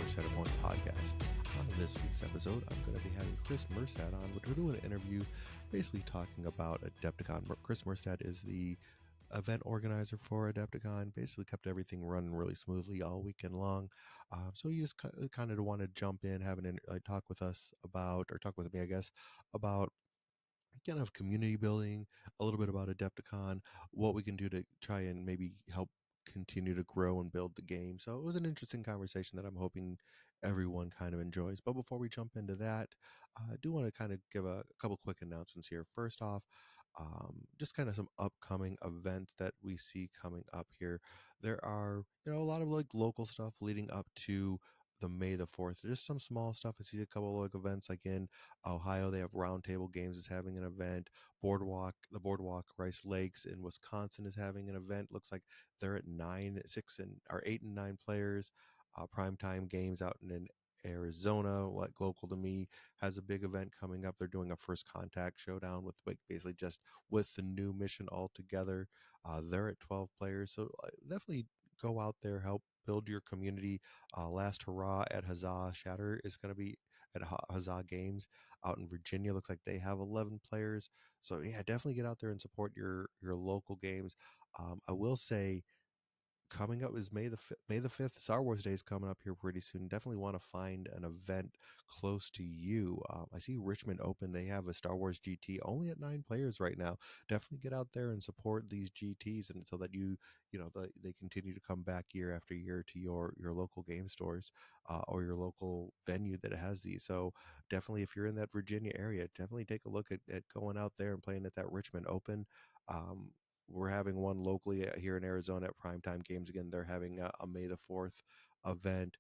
Shatterpoint podcast. On this week's episode, I'm going to be having Chris Mehrstedt on. We're doing an interview basically talking about Adepticon. Chris Mehrstedt is the event organizer for Adepticon, basically kept everything running really smoothly all weekend long. So he just kind of want to jump in, have a talk with us about, or talk with me, I guess, about kind of community building, a little bit about Adepticon, what we can do to try and maybe help continue to grow and build the game. So it was an interesting conversation that I'm hoping everyone kind of enjoys. But before we jump into that, I do want to kind of give a couple quick announcements here. First off, just kind of some upcoming events that we see coming up here. There are, a lot of like local stuff leading up to the May the 4th. There's some small stuff. I see a couple of like events like in Ohio. They have Roundtable Games is having an event. The Boardwalk Rice Lakes in Wisconsin is having an event. Looks like they're at 8 and 9 players. Primetime Games out in Arizona, like local to me, has a big event coming up. They're doing a first contact showdown with like basically just with the new mission altogether. They're at 12 players, so definitely go out there, help build your community. Last Hurrah at Huzzah Shatter is going to be at Huzzah Games out in Virginia. Looks like they have 11 players. So yeah, definitely get out there and support your local games. I will say coming up is May the 5th. Star Wars Day is coming up here pretty soon. Definitely want to find an event close to you. I see Richmond Open. They have a Star Wars GT only at 9 players right now. Definitely get out there and support these GTs, and so that they continue to come back year after year to your local game stores or your local venue that has these. So definitely, if you're in that Virginia area, definitely take a look at going out there and playing at that Richmond Open. Um, we're having one locally here in Arizona at Primetime Games. Again, they're having a May the 4th event.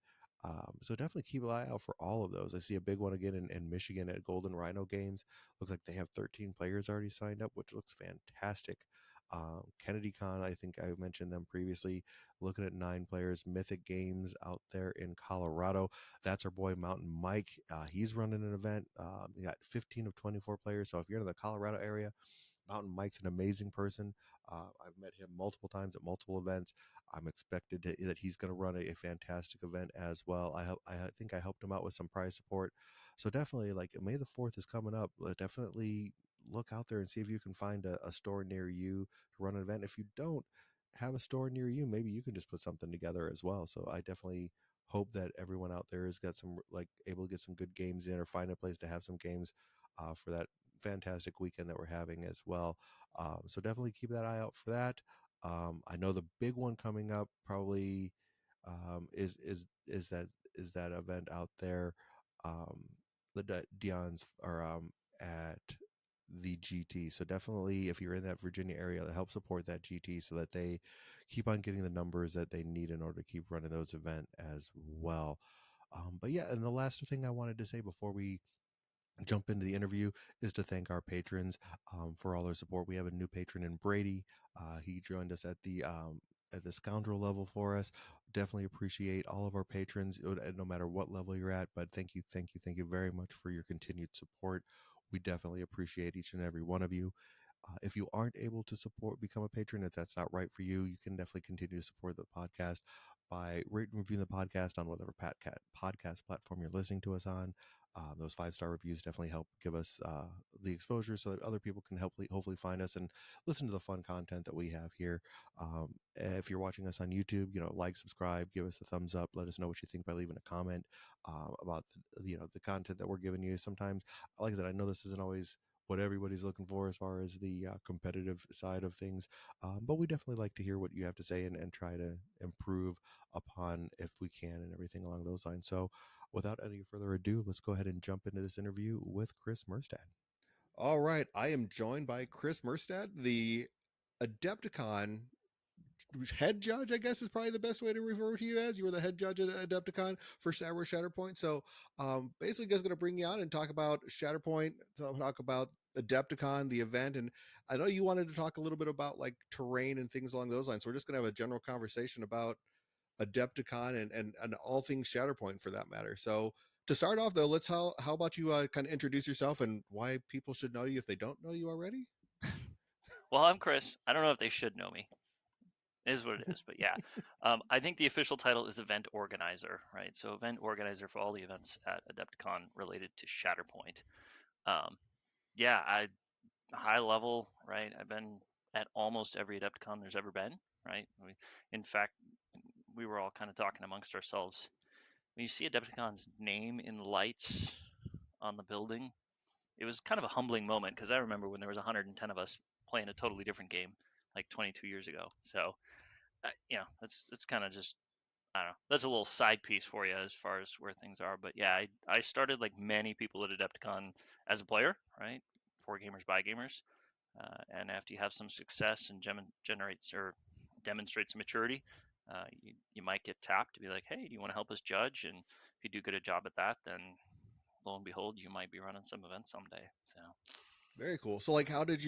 So definitely keep an eye out for all of those. I see a big one again in Michigan at Golden Rhino Games. Looks like they have 13 players already signed up, which looks fantastic. KennedyCon, I think I mentioned them previously, looking at 9 players. Mythic Games out there in Colorado. That's our boy Mountain Mike. He's running an event. He got 15 of 24 players. So if you're in the Colorado area, Mountain Mike's an amazing person. I've met him multiple times at multiple events. I'm that he's going to run a fantastic event as well. I think I helped him out with some prize support. So definitely, like May the 4th is coming up. Definitely look out there and see if you can find a store near you to run an event. If you don't have a store near you, maybe you can just put something together as well. So I definitely hope that everyone out there has got some able to get some good games in or find a place to have some games for that fantastic weekend that we're having as well. So definitely keep that eye out for that. I know the big one coming up probably is that event out there. The Dion's are at the GT. So definitely, if you're in that Virginia area, help support that GT so that they keep on getting the numbers that they need in order to keep running those events as well. But yeah, and the last thing I wanted to say before we jump into the interview is to thank our patrons for all their support. We have a new patron in Brady. He joined us at the scoundrel level for us. Definitely appreciate all of our patrons, no matter what level you're at. But thank you very much for your continued support. We definitely appreciate each and every one of you. If you aren't able to become a patron, if that's not right for you, you can definitely continue to support the podcast by rating and reviewing the podcast on whatever podcast platform you're listening to us on. Those 5-star reviews definitely help give us the exposure so that other people can hopefully find us and listen to the fun content that we have here. If you're watching us on YouTube, like, subscribe, give us a thumbs up, let us know what you think by leaving a comment about the content that we're giving you. Sometimes, like I said, I know this isn't always what everybody's looking for as far as the competitive side of things. But we definitely like to hear what you have to say and try to improve upon if we can and everything along those lines. So without any further ado, let's go ahead and jump into this interview with Chris Mehrstedt. All right. I am joined by Chris Mehrstedt, the Adepticon head judge, I guess is probably the best way to refer to you as. You were the head judge at Adepticon for Shatterpoint. So basically, guys, going to bring you on and talk about Shatterpoint, talk about Adepticon, the event. And I know you wanted to talk a little bit about like terrain and things along those lines. So we're just going to have a general conversation about Adepticon and all things Shatterpoint for that matter. So to start off, though, how about you kind of introduce yourself and why people should know you if they don't know you already? Well, I'm Chris. I don't know if they should know me. It is what it is. But yeah, I think the official title is Event Organizer, right? So Event Organizer for all the events at Adepticon related to Shatterpoint. Um, yeah, I high level, right? I've been at almost every Adepticon there's ever been, right? In fact, we were all kind of talking amongst ourselves. When you see Adepticon's name in lights on the building, it was kind of a humbling moment because I remember when there was 110 of us playing a totally different game like 22 years ago. So, it's kind of just I don't know. That's a little side piece for you as far as where things are. But yeah, I started like many people at Adepticon as a player, right? For gamers by gamers. And after you have some success and generates or demonstrates maturity, you might get tapped to be like, hey, do you want to help us judge? And if you do good a job at that, then lo and behold, you might be running some events someday. So Very cool. So like how did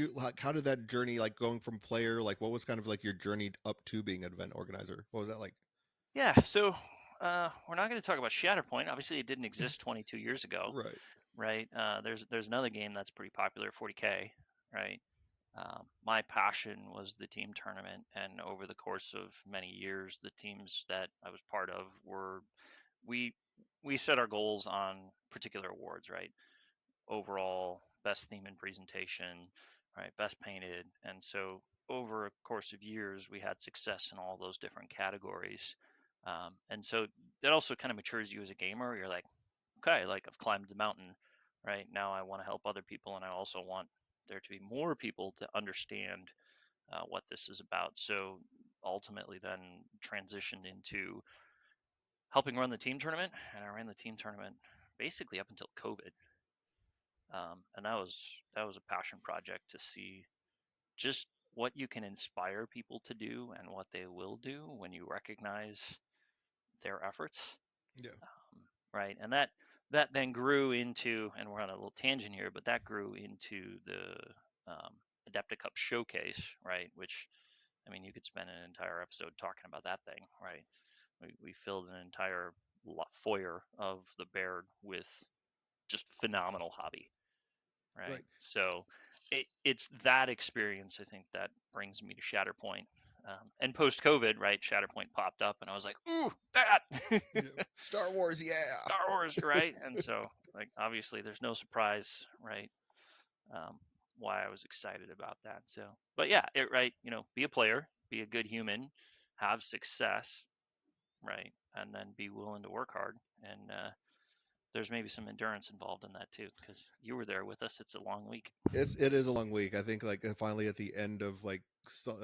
that journey, like going from player, like what was kind of like your journey up to being an event organizer? What was that like? yeah, so we're not going to talk about Shatterpoint. Obviously, it didn't exist 22 years ago, Right. right? There's another game that's pretty popular, 40K, right? My passion was the team tournament, and over the course of many years, the teams that I was part of were we we set our goals on particular awards, right? Overall, best theme and presentation, right? Best painted, and so over a course of years, we had success in all those different categories, and so that also kind of matures you as a gamer. You're like, okay, like I've climbed the mountain, right? Now I want to help other people, and I also want there to be more people to understand what this is about. So ultimately, then transitioned into helping run the team tournament, and I ran the team tournament basically up until COVID, and that was a passion project to see just what you can inspire people to do and what they will do when you recognize their efforts, Yeah. right? And that then grew into, and we're on a little tangent here, but that grew into the Adeptic Cup showcase, right? Which I mean, you could spend an entire episode talking about that thing, right? We filled an entire foyer of the Baird with just phenomenal hobby, right? Right. So it's that experience, I think, that brings me to Shatterpoint. And post COVID, right? Shatterpoint popped up, and I was like, "Ooh, that Yeah. Star Wars, yeah. Star Wars!" Right? And so, like, obviously, there's no surprise, right? Um, why I was excited about that. So, but yeah, right. Be a player, be a good human, have success, right? And then be willing to work hard. And there's maybe some endurance involved in that too, because you were there with us. It's a long week. It is a long week. I think like finally at the end of like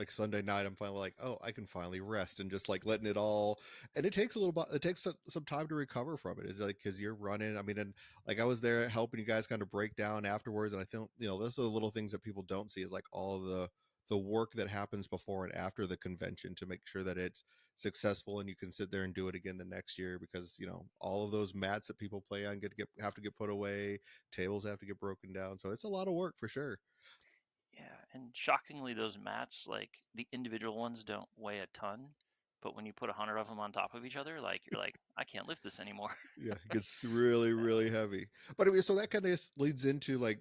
Sunday night, I'm finally like, oh, I can finally rest and just like letting it all. And it takes a little bit. It takes some time to recover from it. It's like because you're running. I mean, and like I was there helping you guys kind of break down afterwards, and I think those are the little things that people don't see is like all of the work that happens before and after the convention to make sure that it's successful and you can sit there and do it again the next year because all of those mats that people play on have to get put away, tables have to get broken down, so it's a lot of work for sure. Yeah, and shockingly, those mats, like the individual ones, don't weigh a ton, but when you put 100 of them on top of each other, like you're like, I can't lift this anymore. Yeah, it gets really really heavy. But I mean, so that kind of leads into like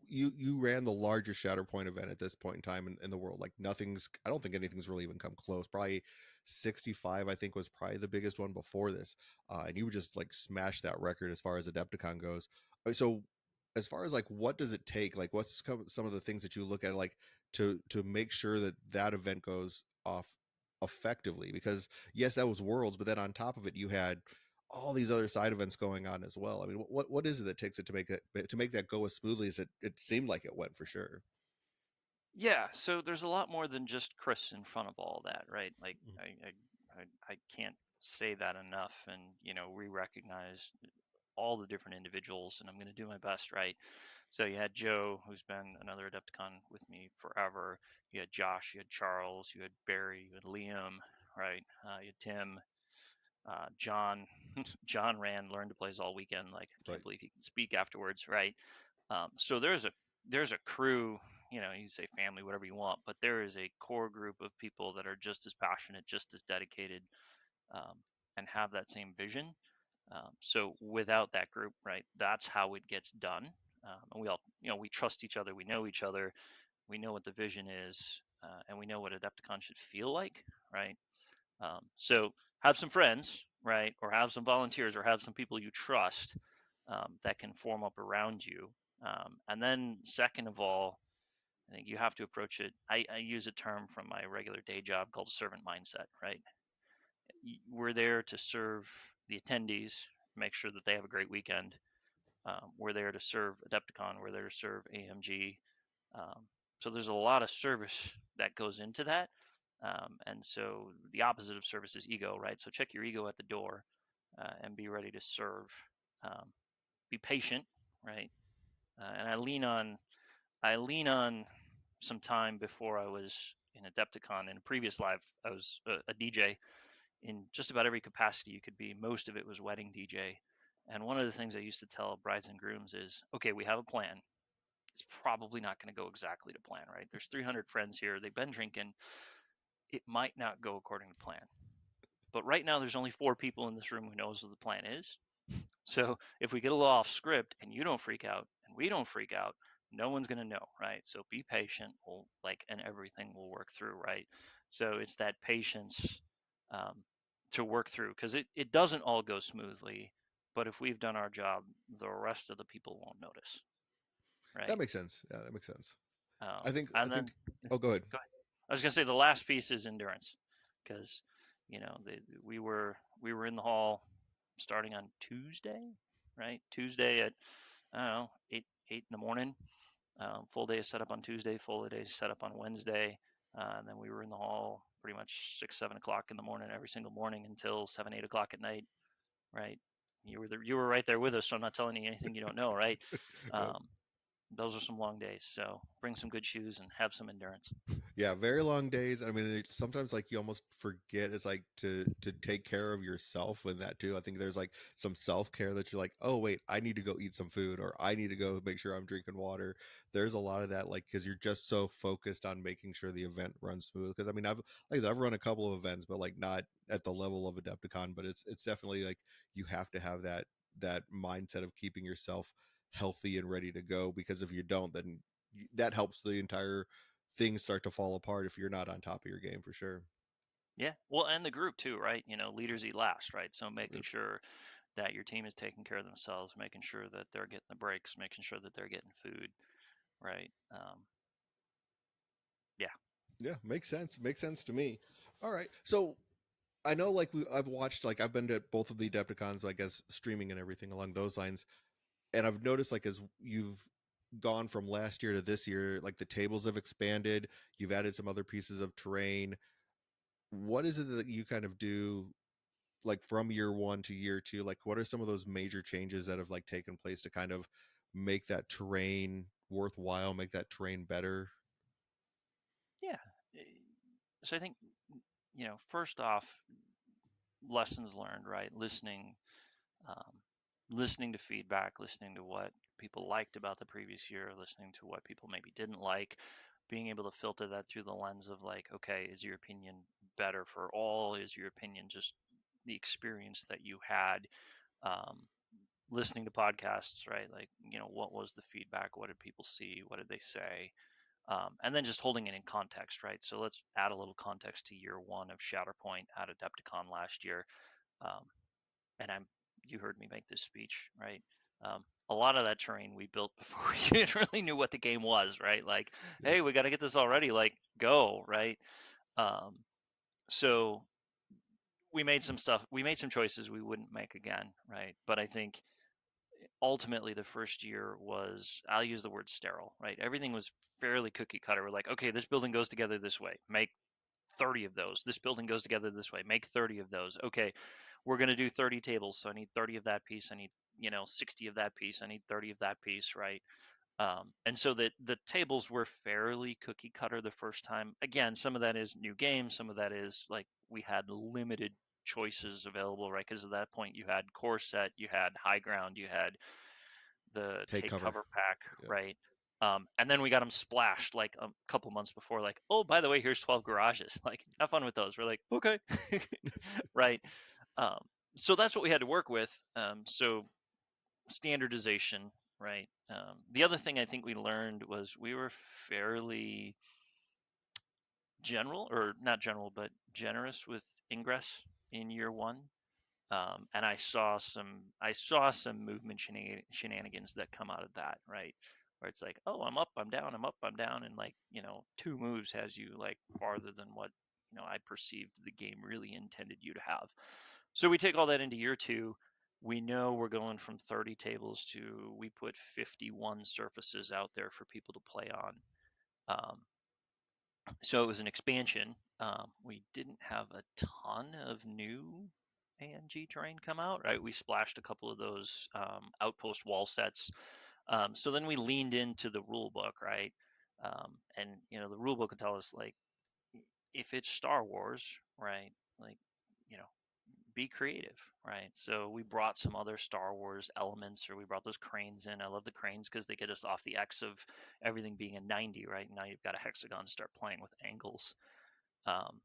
you ran the largest Shatterpoint event at this point in time in the world. Like nothing's, I don't think anything's really even come close. Probably 65, I think, was probably the biggest one before this. And you would just like smash that record as far as Adepticon goes. So as far as like what does it take, like what's some of the things that you look at like to make sure that that event goes off effectively? Because yes, that was Worlds, but then on top of it you had all these other side events going on as well. I mean, what is it that takes it to make that go as smoothly as it seemed like it went for sure? Yeah, so there's a lot more than just Chris in front of all that, right? Like Mhm. I can't say that enough, and we recognize all the different individuals, and I'm going to do my best, right? So you had Joe, who's been another Adepticon with me forever. You had Josh, you had Charles, you had Barry, you had Liam, right? You had Tim, John. John learned to plays all weekend. Like I can't Right. believe he can speak afterwards, right? So there's a crew. You can say family, whatever you want, but there is a core group of people that are just as passionate, just as dedicated, um, and have that same vision. So without that group, right, that's how it gets done. And we all, we trust each other. We know each other. We know what the vision is. and we know what Adepticon should feel like, right? So have some friends, right, or have some volunteers, or have some people you trust that can form up around you. And then, second of all, I think you have to approach it. I use a term from my regular day job called a servant mindset, right? We're there to serve the attendees, make sure that they have a great weekend. We're there to serve Adepticon. We're there to serve AMG. Um, so there's a lot of service that goes into that. And so the opposite of service is ego, right? So check your ego at the door and be ready to serve. Um, be patient, right? And I lean on some time before I was in Adepticon. In a previous life, I was a DJ in just about every capacity you could be. Most of it was wedding DJ. And one of the things I used to tell brides and grooms is, okay, we have a plan. It's probably not going to go exactly to plan, right? There's 300 friends here. They've been drinking. It might not go according to plan. But right now, there's only 4 people in this room who knows what the plan is. So if we get a little off script and you don't freak out and we don't freak out, no one's going to know, right? So be patient, and everything will work through, right? So it's that patience um, to work through, because it doesn't all go smoothly, but if we've done our job, the rest of the people won't notice, That right? makes sense. Yeah, that makes sense. I And then think. Oh, go ahead. go ahead. I was going to say the last piece is endurance, because we were in the hall starting on Tuesday, right? Tuesday at, I don't know, eight in the morning. Full day is set up on Tuesday. Full day is set up on Wednesday. And then we were in the hall pretty much 6, 7 o'clock in the morning every single morning until 7, 8 o'clock at night, right? You were right there with us, so I'm not telling you anything you don't know, right? Yep. Um, those are some long days, so bring some good shoes and have some endurance. Yeah, very long days. I mean, sometimes like you almost forget it's like to take care of yourself in that too. I think there's like some self care that you're like, oh wait, I need to go eat some food, or I need to go make sure I'm drinking water. There's a lot of that, like because you're just so focused on making sure the event runs smooth. Because I mean, I've run a couple of events, but like not at the level of Adepticon. But it's definitely like you have to have that mindset of keeping yourself healthy and ready to go. Because if you don't, then that helps the entire things start to fall apart if you're not on top of your game for sure. Yeah, well, and the group too, right? Leaders eat last, right? So making Yep. sure that your team is taking care of themselves, making sure that they're getting the breaks, making sure that they're getting food, right? Yeah, Yeah, makes sense. Makes sense to me. All right. So I know like I've watched like I've been to both of the Adepticons, I guess streaming and everything along those lines. And I've noticed like as you've gone from last year to this year, like the tables have expanded, you've added some other pieces of terrain. What is it that you kind of do like from year one to year two? Like what are some of those major changes that have like taken place to kind of make that terrain worthwhile, make that terrain better? yeah. Eh, So I think, first off, lessons learned, right? Um, listening to feedback, listening to what people liked about the previous year, listening to what people maybe didn't like, being able to filter that through the lens of like, okay, is your opinion better for all? Is your opinion just the experience that you had? Um, listening to podcasts, right? Like, what was the feedback? What did people see? What did they say? And then just holding it in context, right? So let's add a little context to year one of Shatterpoint at Adepticon last year. Um, and you heard me make this speech, right? A lot of that terrain we built before we even really knew what the game was, right? Like, Yep. hey, we got to get this all ready, like, go, right? Um, so we made some choices we wouldn't make again, right? But I think ultimately the first year was, I'll use the word sterile, right? Everything was fairly cookie cutter. We're like, okay, this building goes together this way, make 30 of those. This building goes together this way, make 30 of those. Okay, we're going to do 30 tables, so I need 30 of that piece. I need 60 of that piece. I need 30 of that piece, right? And so the tables were fairly cookie cutter the first time. Again, some of that is new games, some of that is like we had limited choices available, right? Because at that point you had core set, you had high ground, you had the Take take cover. cover pack, Yeah. right? And then we got them splashed like a couple months before, like, oh, by the way, here's 12 garages. Like, have fun with those. We're like, okay, right? Um, so that's what we had to work with. So standardization, right? The other thing I think we learned was we were fairly general, or not general, but generous with ingress in year one. And I saw some movement shenanigans that come out of that, right? Where it's like, oh, I'm up, I'm down, I'm up, I'm down, and like, two moves has you like farther than what I perceived the game really intended you to have. So we take all that into year two. We know we're going from 30 tables to we put 51 surfaces out there for people to play on. Um, so it was an expansion. We didn't have a ton of new ANG terrain come out, right? We splashed a couple of those outpost wall sets. So then we leaned into the rule book, right? And the rule book would tell us like if it's Star Wars, right? Like, you know, be creative, right? So we brought some other Star Wars elements, or we brought those cranes in. I love the cranes because they get us off the X of everything being a 90, right? Now you've got a hexagon to start playing with angles. Um,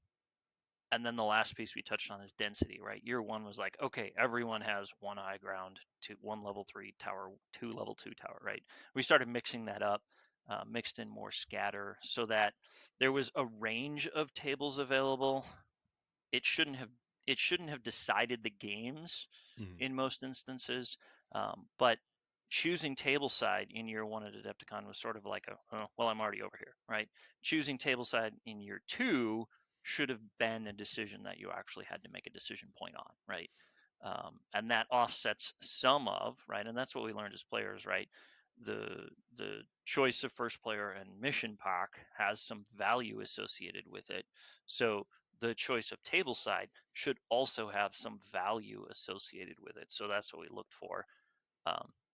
and then the last piece we touched on is density, right? Year one was like, okay, everyone has one high ground, one level 3 tower, two level 2 tower, right? We started mixing that up, mixed in more scatter so that there was a range of tables available. It shouldn't have decided the games Mhm. in most instances, but choosing table side in year one at Adepticon was sort of like oh, well, I'm already over here, right? Choosing table side in year two should have been a decision that you actually had to make a decision point on, right? And that offsets some of, right, and that's what we learned as players, right? The choice of first player and mission pack has some value associated with it, so the choice of table side should also have some value associated with it. So that's what we looked for.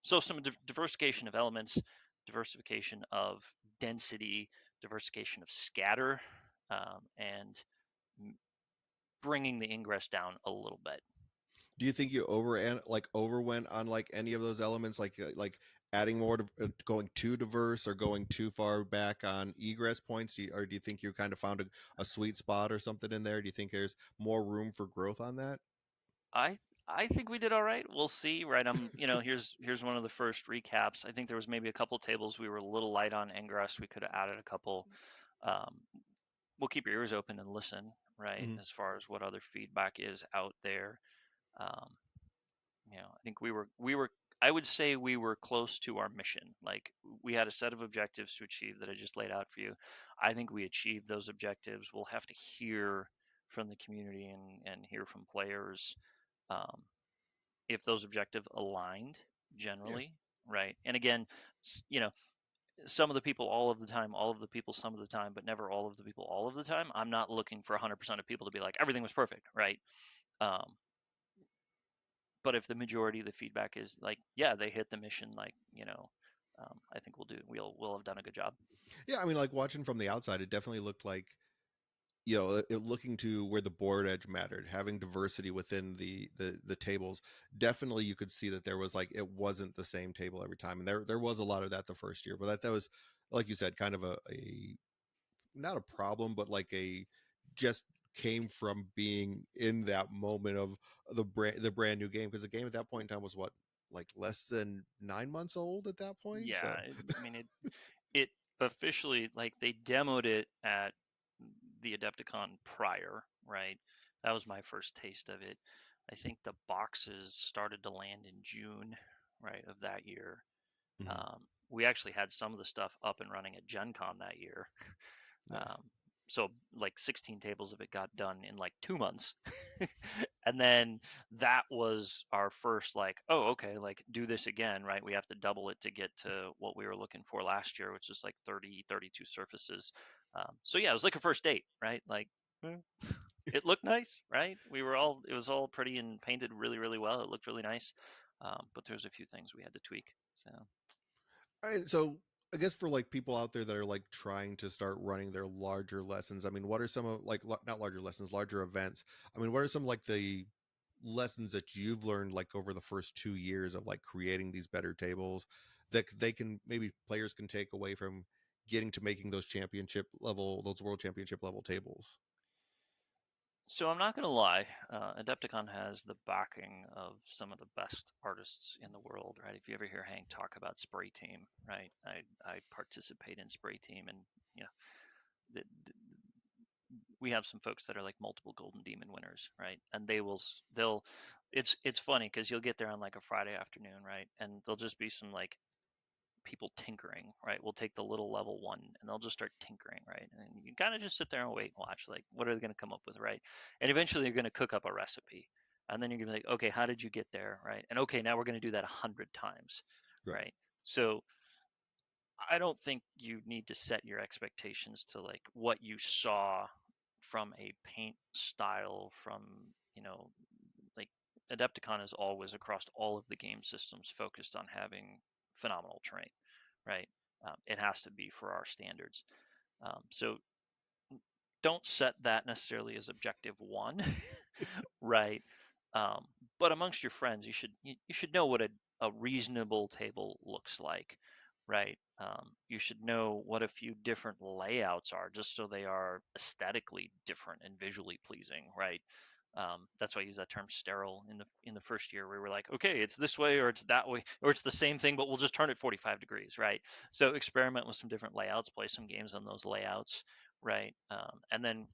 So some diversification of elements, diversification of density, diversification of scatter, and bringing the ingress down a little bit. Do you think you overwent on like any of those elements, like adding more to going too diverse or going too far back on egress points? Or do you think you kind of found a sweet spot or something in there? Do you think there's more room for growth on that? I I think we did all right. We'll see, right? Here's one of the first recaps. I think there was maybe a couple tables we were a little light on ingress. We could have added a couple. Um, we'll keep your ears open and listen, right? Hmm. As far as what other feedback is out there. Um, I think we were I would say we were close to our mission. Like we had a set of objectives to achieve that I just laid out for you. I think we achieved those objectives. We'll have to hear from the community and hear from players, um, if those objectives aligned Yeah. generally, right? And again, some of the people all of the time, all of the people some of the time, but never all of the people all of the time. I'm not looking for 100% of people to be like everything was perfect, right? Um, but if the majority of the feedback is like, yeah, they hit the mission, like, I think we'll have done a good job. Yeah, I mean, like watching from the outside, it definitely looked like looking to where the board edge mattered, having diversity within the tables. Definitely, you could see that there was like it wasn't the same table every time, and there was a lot of that the first year. But that was, like you said, kind of a not a problem, but like a just came from being in that moment of the brand new game, because the game at that point in time was what, like less than 9 months old at that point. Yeah, So I mean it officially, like, they demoed it at the Adepticon prior, right? That was my first taste of it. I think the boxes started to land in June, right, of that year. mhm, We actually had some of the stuff up and running at Gen Con that year. nice. Um, so like 16 tables of it got done in like 2 months. And then that was our first like, oh, okay, like do this again, right? We have to double it to get to what we were looking for last year, which is like 30, 32 surfaces. So yeah, it was like a first date, right? Like, eh, it looked nice, right? It was all pretty and painted really, really well. It looked really nice. But there's a few things we had to tweak. So All right, so I guess for like people out there that are like trying to start running their larger lessons, I mean, what are some of like not larger lessons, larger events? I mean, what are some like the lessons that you've learned like over the first 2 years of like creating these better tables that they can maybe players can take away from getting to making those world championship level tables? So I'm not going to lie, Adepticon has the backing of some of the best artists in the world, right? If you ever hear Hank talk about Spray Team, right? I participate in Spray Team, and you know, we have some folks that are like multiple Golden Demon winners, right? And they'll it's funny because you'll get there on like a Friday afternoon, right? And there'll just be some like people tinkering, right? We'll take the little level one and they'll just start tinkering, right? And you kind of just sit there and wait and watch, like, what are they going to come up with, right? And eventually you're going to cook up a recipe. And then you're going to be like, okay, how did you get there, right? And okay, now we're going to do that 100 times, Right. right? So I don't think you need to set your expectations to like what you saw from a paint style from, you know, like Adepticon is always across all of the game systems focused on having phenomenal terrain, right? It has to be for our standards. So don't set that necessarily as objective one, right? Um, but amongst your friends, you should know what a reasonable table looks like, right? You should know what a few different layouts are, just so they are aesthetically different and visually pleasing, right? That's why I use that term sterile in the first year. Where we were like, okay, it's this way or it's that way, or it's the same thing, but we'll just turn it 45 degrees, right? So experiment with some different layouts, play some games on those layouts, right? And then,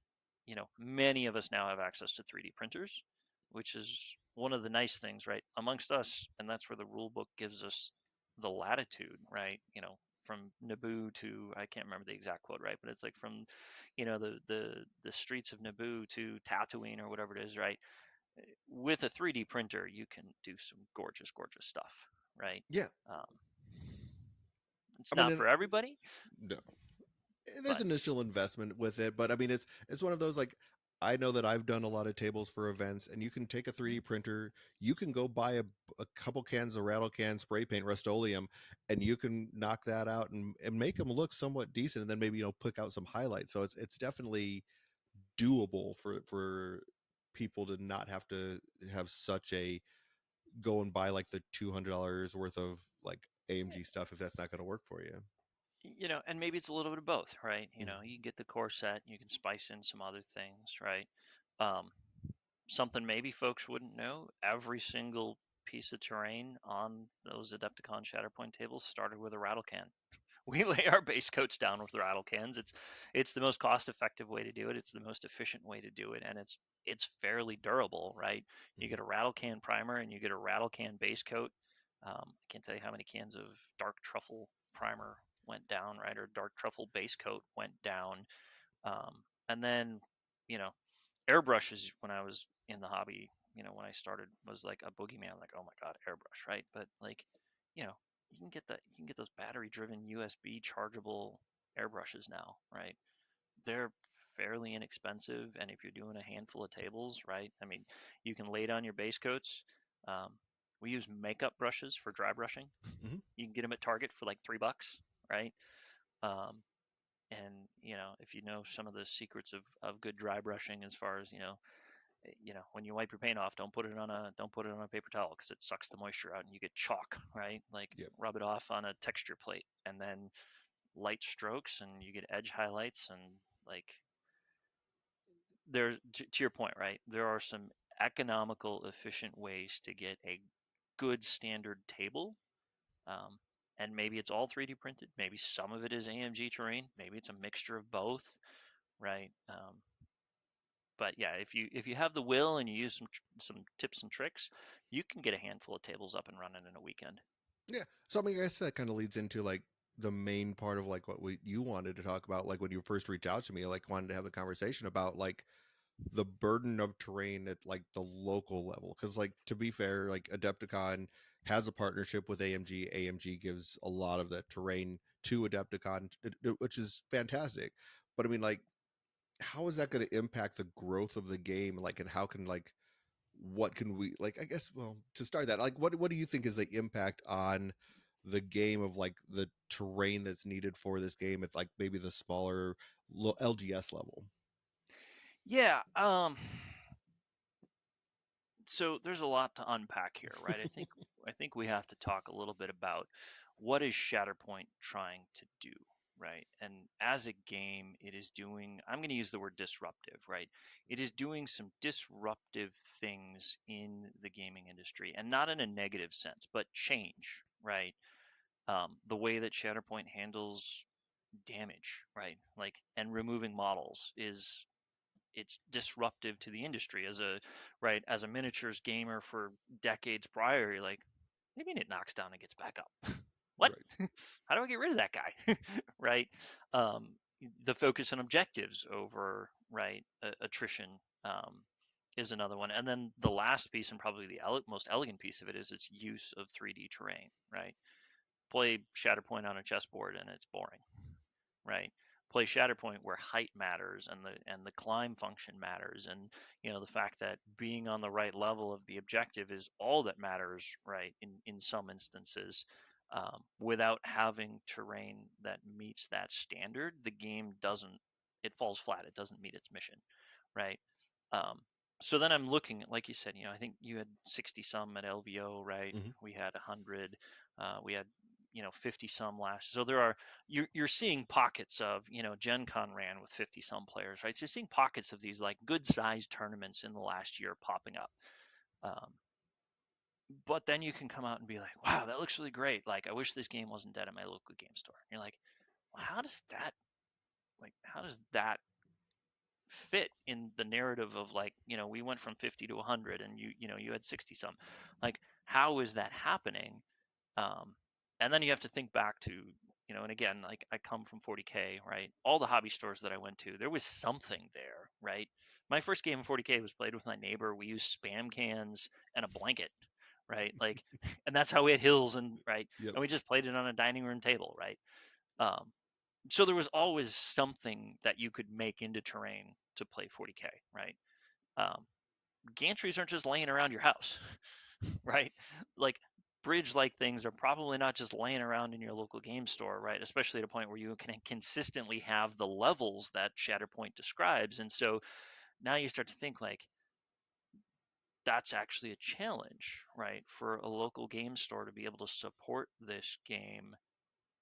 many of us now have access to 3D printers, which is one of the nice things, right, amongst us, and that's where the rule book gives us the latitude, right? From Naboo to, I can't remember the exact quote, right, but it's like from, the streets of Naboo to Tatooine or whatever it is, right? With a 3D printer, you can do some gorgeous, gorgeous stuff, right? Yeah. Um, it's I mean, not for everybody, no, there's but initial investment with it, but I mean, it's one of those like I know that I've done a lot of tables for events, and you can take a 3D printer, you can go buy a couple cans of rattle can spray paint Rust-Oleum, and you can knock that out and make them look somewhat decent, and then maybe pick out some highlights. So it's definitely doable for people to not have to have such a go and buy like the $200 worth of like AMG stuff if that's not going to work for you. and maybe it's a little bit of both, right? Mhm. You can get the core set, you can spice in some other things, right? Um, Something maybe folks wouldn't know, every single piece of terrain on those Adepticon Shatterpoint tables started with a rattle can. We lay our base coats down with rattle cans. It's the most cost effective way to do it. It's the most efficient way to do it, and it's fairly durable, right? You Mhm. get a rattle can primer and you get a rattle can base coat. I can't tell you how many cans of dark truffle primer went down, right, or dark truffle base coat went down. And then, you know, airbrushes when I was in the hobby, when I started was like a boogeyman, like, oh my God, airbrush, right? But like, you know, you can get those battery driven USB chargeable airbrushes now, right? They're fairly inexpensive. And if you're doing a handful of tables, right? I mean, you can lay down your base coats. Um, we use makeup brushes for dry brushing. Mhm. You can get them at Target for like $3, right? Um, and if you know some of the secrets of good dry brushing, as far as when you wipe your paint off, don't put it on a paper towel because it sucks the moisture out and you get chalk, right? Like, Yep. rub it off on a texture plate and then light strokes and you get edge highlights. And like, there's to your point, right, there are some economical efficient ways to get a good standard table. um, and maybe it's all 3D printed, maybe some of it is AMG terrain, maybe it's a mixture of both, right? But yeah, if you have the will and you use some tips and tricks, you can get a handful of tables up and running in a weekend. Yeah. So I mean, I guess that kind of leads into like the main part of like what you wanted to talk about, like when you first reached out to me, like wanted to have the conversation about like the burden of terrain at like the local level. Because like to be fair, like Adepticon has a partnership with AMG. AMG gives a lot of that terrain to Adepticon, which is fantastic. But I mean, like, how is that going to impact the growth of the game? Like, and how can like what can we like? I guess well, to start that, like, what do you think is the impact on the game of like the terrain that's needed for this game? It's like maybe the smaller LGS level. Yeah. So there's a lot to unpack here, right? I think we have to talk a little bit about what is Shatterpoint trying to do, right? And as a game, it is doing, I'm going to use the word disruptive, right? It is doing some disruptive things in the gaming industry, and not in a negative sense, but change, right? The way that Shatterpoint handles damage, right? Like, and removing models is it's disruptive to the industry. As a miniatures gamer for decades prior, you're like, what do you mean it knocks down and gets back up? What? Right. How do I get rid of that guy? Right? Um, the focus on objectives over attrition um, is another one. And then the last piece, and probably the most elegant piece of it, is its use of 3D terrain. Right? Play Shatterpoint on a chessboard and it's boring. Right? Play Shatterpoint where height matters and the climb function matters, and the fact that being on the right level of the objective is all that matters, right? In some instances, without having terrain that meets that standard, the game doesn't. It falls flat. It doesn't meet its mission, right? Um, so then I'm looking at, like you said, I think you had 60 some at LVO, right? Hmm. We had 100. We had 50 some last. So there are you're seeing pockets of Gen Con ran with 50 some players, right? So you're seeing pockets of these like good sized tournaments in the last year popping up. Um, but then you can come out and be like, wow, that looks really great. Like I wish this game wasn't dead at my local game store. And you're like, well, how does that fit in the narrative of like we went from 50 to 100 and you had 60 some, like how is that happening? um, and then you have to think back to and again, like I come from 40k, right? All the hobby stores that I went to, there was something there, right? My first game in 40k was played with my neighbor. We used spam cans and a blanket, right? Like and that's how we had hills, and right, Yep. and we just played it on a dining room table, right? um, so there was always something that you could make into terrain to play 40k, right? Um, Gantries aren't just laying around your house, right? Like bridge-like things are probably not just laying around in your local game store, right? Especially at a point where you can consistently have the levels that Shatterpoint describes. And so now you start to think like that's actually a challenge, right? For a local game store to be able to support this game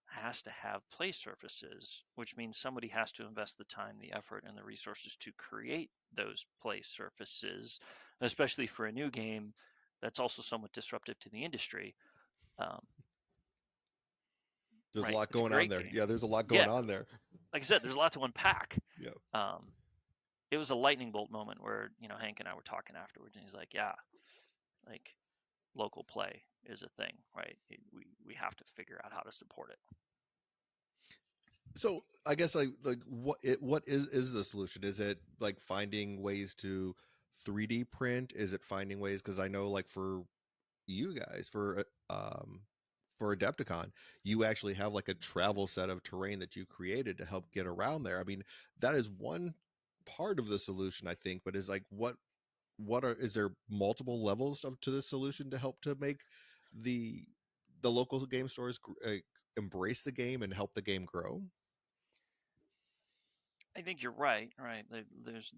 has to have play surfaces, which means somebody has to invest the time, the effort, and the resources to create those play surfaces, especially for a new game that's also somewhat disruptive to the industry. Um, There's a right, lot it's a going on great there. game. Yeah, there's a lot Yeah, going on there. like I said, there's a lot to unpack. Yeah. Um, it was a lightning bolt moment where Hank and I were talking afterwards, and he's like, "Yeah, like local play is a thing, right? We have to figure out how to support it." So I guess like what is the solution? Is it like finding ways to 3D print? Is it finding ways? Because I know like for you guys for Adepticon, you actually have like a travel set of terrain that you created to help get around there. I mean, that is one part of the solution, I think. But is like is there multiple levels to this solution to help to make the the local game stores embrace the game and help the game grow? I think you're right. Right.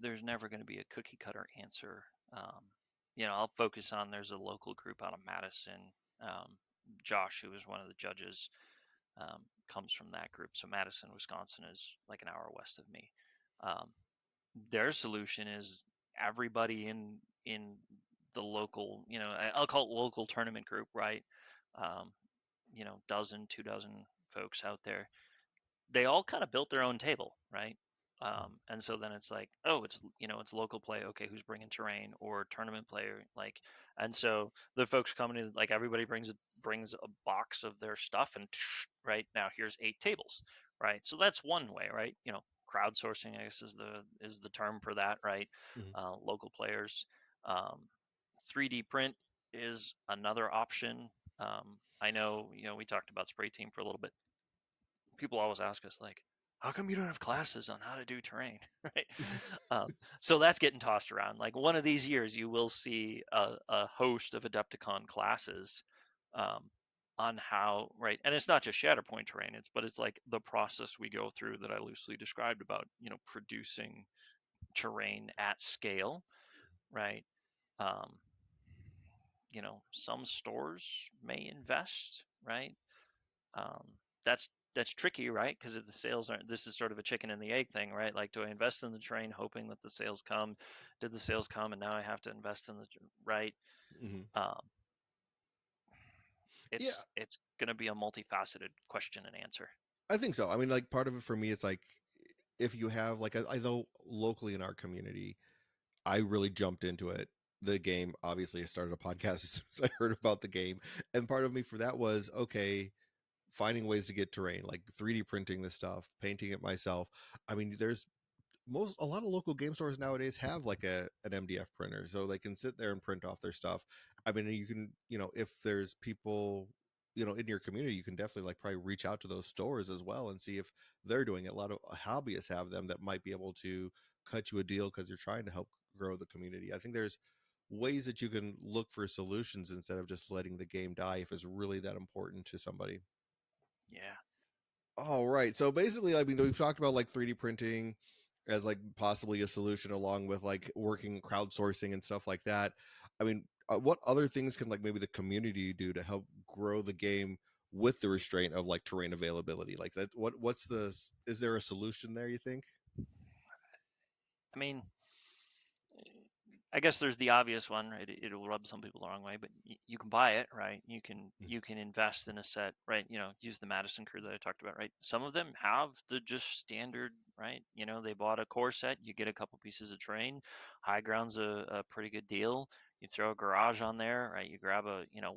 There's never going to be a cookie cutter answer. Um, I'll focus on there's a local group out of Madison. Um, Josh, who is one of the judges, comes from that group. So Madison, Wisconsin is like an hour west of me. Um, their solution is everybody in the local, I'll call it local tournament group, right? Um, dozen, 2 dozen folks out there, they all kind of built their own table, right? And so then it's like, oh, it's local play. Okay, who's bringing terrain or tournament player? Like, and so the folks coming in, like everybody brings a box of their stuff, and right now here's 8 tables, right? So that's one way, right? Crowdsourcing, I guess, is the term for that, right? Mhm. Local players. Um, 3D print is another option. I know, we talked about Spray Team for a little bit. People always ask us like, how come you don't have classes on how to do terrain, right? um, so that's getting tossed around. Like one of these years you will see a host of Adepticon classes, um, on how, right, and it's not just Shatterpoint terrain, it's like the process we go through that I loosely described about producing terrain at scale, right? um, some stores may invest, right? um, that's that's tricky, right? Because if the sales aren't, this is sort of a chicken and the egg thing, right? Like, do I invest in the train hoping that the sales come? Did the sales come, and now I have to invest in the right? Hmm. Um, Yeah, it's going to be a multifaceted question and answer. I think so. I mean, like part of it for me, it's like if you have like, I know locally in our community, I really jumped into it. The game, obviously, I started a podcast as soon as I heard about the game, and part of me for that was okay, finding ways to get terrain, like 3D printing this stuff, painting it myself. I mean, there's a lot of local game stores nowadays have like an MDF printer, so they can sit there and print off their stuff. I mean, you can, if there's people, in your community, you can definitely like probably reach out to those stores as well and see if they're doing it. A lot of hobbyists have them that might be able to cut you a deal because you're trying to help grow the community. I think there's ways that you can look for solutions instead of just letting the game die if it's really that important to somebody. Yeah. All right. So basically, I mean, we've talked about like 3D printing as like possibly a solution along with like working crowdsourcing and stuff like that. I mean, what other things can like maybe the community do to help grow the game with the restraint of like terrain availability? Like that, is there a solution there, you think? I mean, I guess there's the obvious one, right? It'll rub some people the wrong way, but you can buy it, right? Mhm. You can invest in a set, right? Use the Madison crew that I talked about, right? Some of them have the just standard, right? They bought a core set, you get a couple pieces of terrain. High ground's a pretty good deal. You throw a garage on there, right? You grab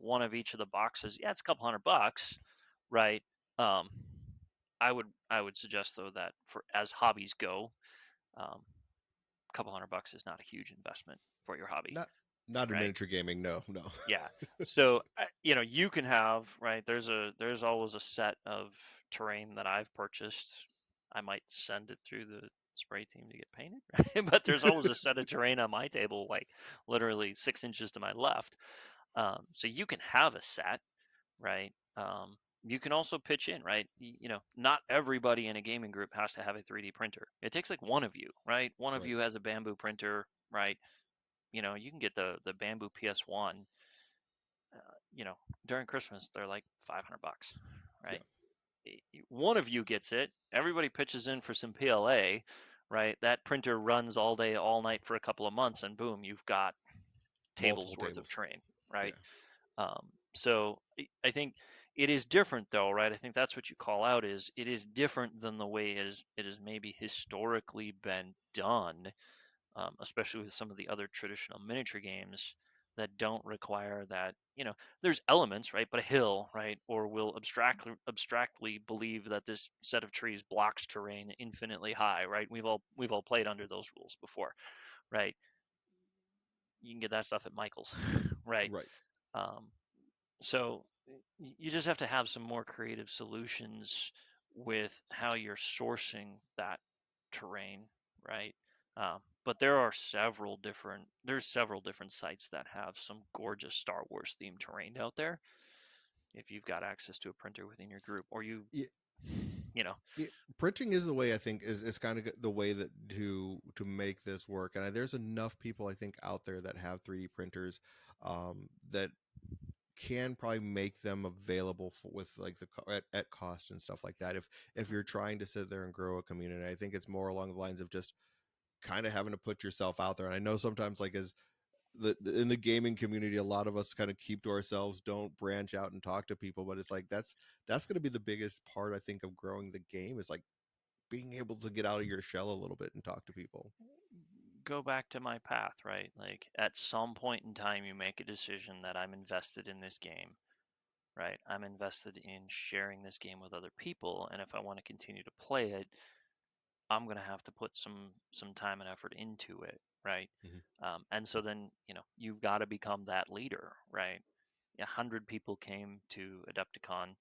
one of each of the boxes. Yeah, it's a couple $100, right? Um, I would suggest though that for as hobbies go, um, a couple $100 is not a huge investment for your hobby, Not not in right? miniature gaming. No, no. Yeah. So, you can have, right? There's always a set of terrain that I've purchased. I might send it through the spray team to get painted, right? But there's always a set of terrain on my table, like literally 6 inches to my left. So you can have a set, right? You can also pitch in, right? Not everybody in a gaming group has to have a 3D printer. It takes like one of you, right? One of Right. you has a bamboo printer, right? You can get the bamboo PS1. During Christmas they're like $500, Yeah. right? One of you gets it. Everybody pitches in for some PLA, right? That printer runs all day, all night for a couple of months, and boom, you've got tables Multiple worth of tables. terrain, right? Yeah. So I think it is different though, right? I think that's what you call out is it is different than the way it has maybe historically been done, especially with some of the other traditional miniature games that don't require that. There's elements, right? But a hill, right? Or will abstractly believe that this set of trees blocks terrain infinitely high, right? We've all played under those rules before, right? You can get that stuff at Michael's, right? Right. Um, so you just have to have some more creative solutions with how you're sourcing that terrain, right? But there's several different sites that have some gorgeous Star Wars themed terrain out there. If you've got access to a printer within your group, or Yeah. you know, Yeah, printing is the way I think is kind of the way that to make this work. And there's enough people I think out there that have 3D printers that can probably make them available with like at cost and stuff like that. If you're trying to sit there and grow a community, I think it's more along the lines of just kind of having to put yourself out there. And I know sometimes like as in the gaming community, a lot of us kind of keep to ourselves, don't branch out and talk to people. But it's like that's going to be the biggest part I think of growing the game is like being able to get out of your shell a little bit and talk to people. go back to my path, right? Like at some point in time, you make a decision that I'm invested in this game, right? I'm invested in sharing this game with other people, and if I want to continue to play it, I'm going to have to put some time and effort into it, right? Hmm. And so then you've got to become that leader, right? 100 people came to Adepticon.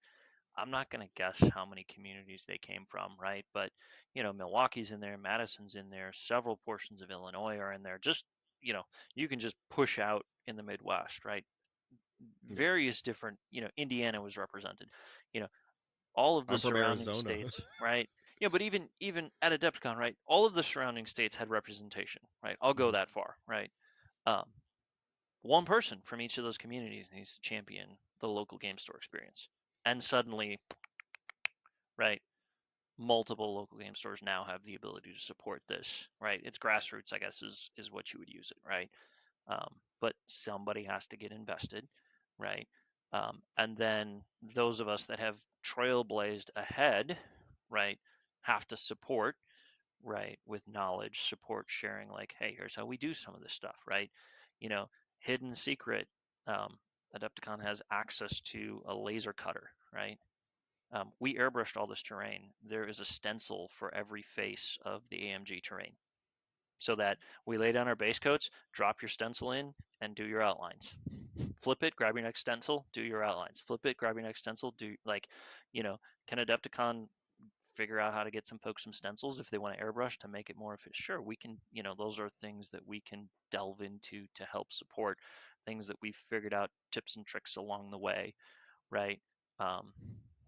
I'm not going to guess how many communities they came from, right? But Milwaukee's in there, Madison's in there, several portions of Illinois are in there. Just you can just push out in the Midwest, right? Yeah, Various different, Indiana was represented. You know, all of the I'm from surrounding Arizona. states, right? Yeah, but even at Adepticon, right? All of the surrounding states had representation, right? I'll go Hmm. that far, right? Um, one person from each of those communities needs to champion the local game store experience, and suddenly, right? Multiple local game stores now have the ability to support this, right? It's grassroots, I guess, is what you would use it, right? But somebody has to get invested, right? And then those of us that have trailblazed ahead, right, have to support. right? With knowledge, support, sharing, like, hey, here's how we do some of this stuff, right? You know, hidden secret. Um, Adepticon has access to a laser cutter, right? We airbrushed all this terrain. There is a stencil for every face of the AMG terrain, so that we lay down our base coats, drop your stencil in, and do your outlines. Flip it, grab your next stencil, do your outlines. Flip it, grab your next stencil, do like, you know, can Adepticon figure out how to get some folks some stencils if they want to airbrush to make it more efficient? Sure, we can. Those are things that we can delve into to help support things that we've figured out, tips and tricks along the way, right? Um,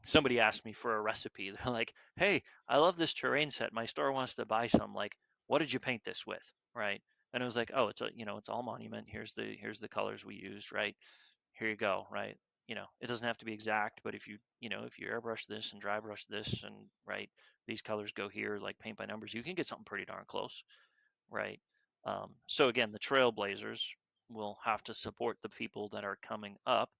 Somebody asked me for a recipe. They're like, "Hey, I love this terrain set. My store wants to buy some. Like, what did you paint this with?" Right? And it was like, "Oh, it's all Monument. Here's the colors we used. Right? Here you go. Right? It doesn't have to be exact, but if you airbrush this and dry brush this, and right, these colors go here, like paint by numbers, you can get something pretty darn close, right? So again, the trailblazers will have to support the people that are coming up,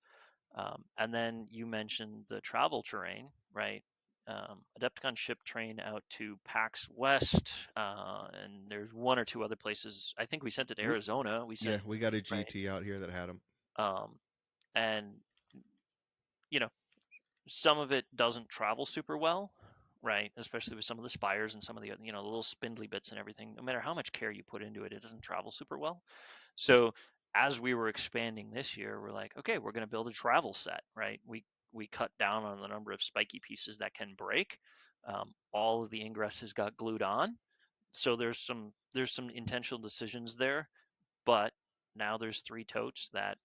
and then you mentioned the travel terrain, right? Adepticon shipped train out to PAX West, and there's one or two other places. I think we sent it to We Arizona. We Yeah, sent, we got a right, GT out here that had them. um, and you know, some of it doesn't travel super well, right? Especially with some of the spires and some of the the little spindly bits and everything. No matter how much care you put into it, it doesn't travel super well. So as we were expanding this year, we're like, okay, we're going to build a travel set, right? We cut down on the number of spiky pieces that can break. All of the ingresses got glued on, so there's some intentional decisions there. But now there's three totes that,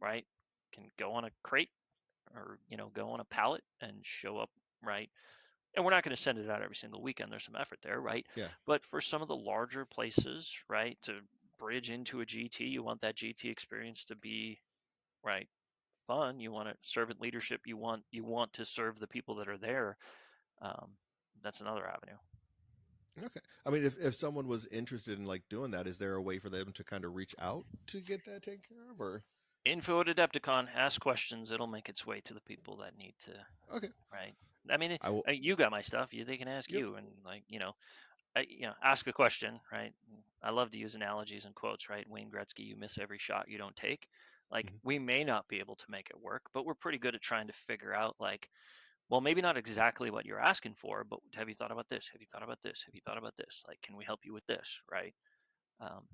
right, can go on a crate, or go on a pallet and show up, right? And we're not going to send it out every single weekend. There's some effort there, right? Yeah. But for some of the larger places, right, to bridge into a GT, you want that GT experience to be, right, fun. You want it servant leadership. You want to serve the people that are there. Um, that's another avenue. Okay. I mean, if someone was interested in like doing that, is there a way for them to kind of reach out to get that taken care of, or? Info at Adepticon. Ask questions. It'll make its way to the people that need to. Okay. Right. I mean, I will. you got my stuff. They can ask Yep. you, and like ask a question, right? I love to use analogies and quotes, right? Wayne Gretzky, you miss every shot you don't take. Like, Mhm. we may not be able to make it work, but we're pretty good at trying to figure out, like, well, maybe not exactly what you're asking for, but have you thought about this? Have you thought about this? Have you thought about this? Like, can we help you with this, right? Um,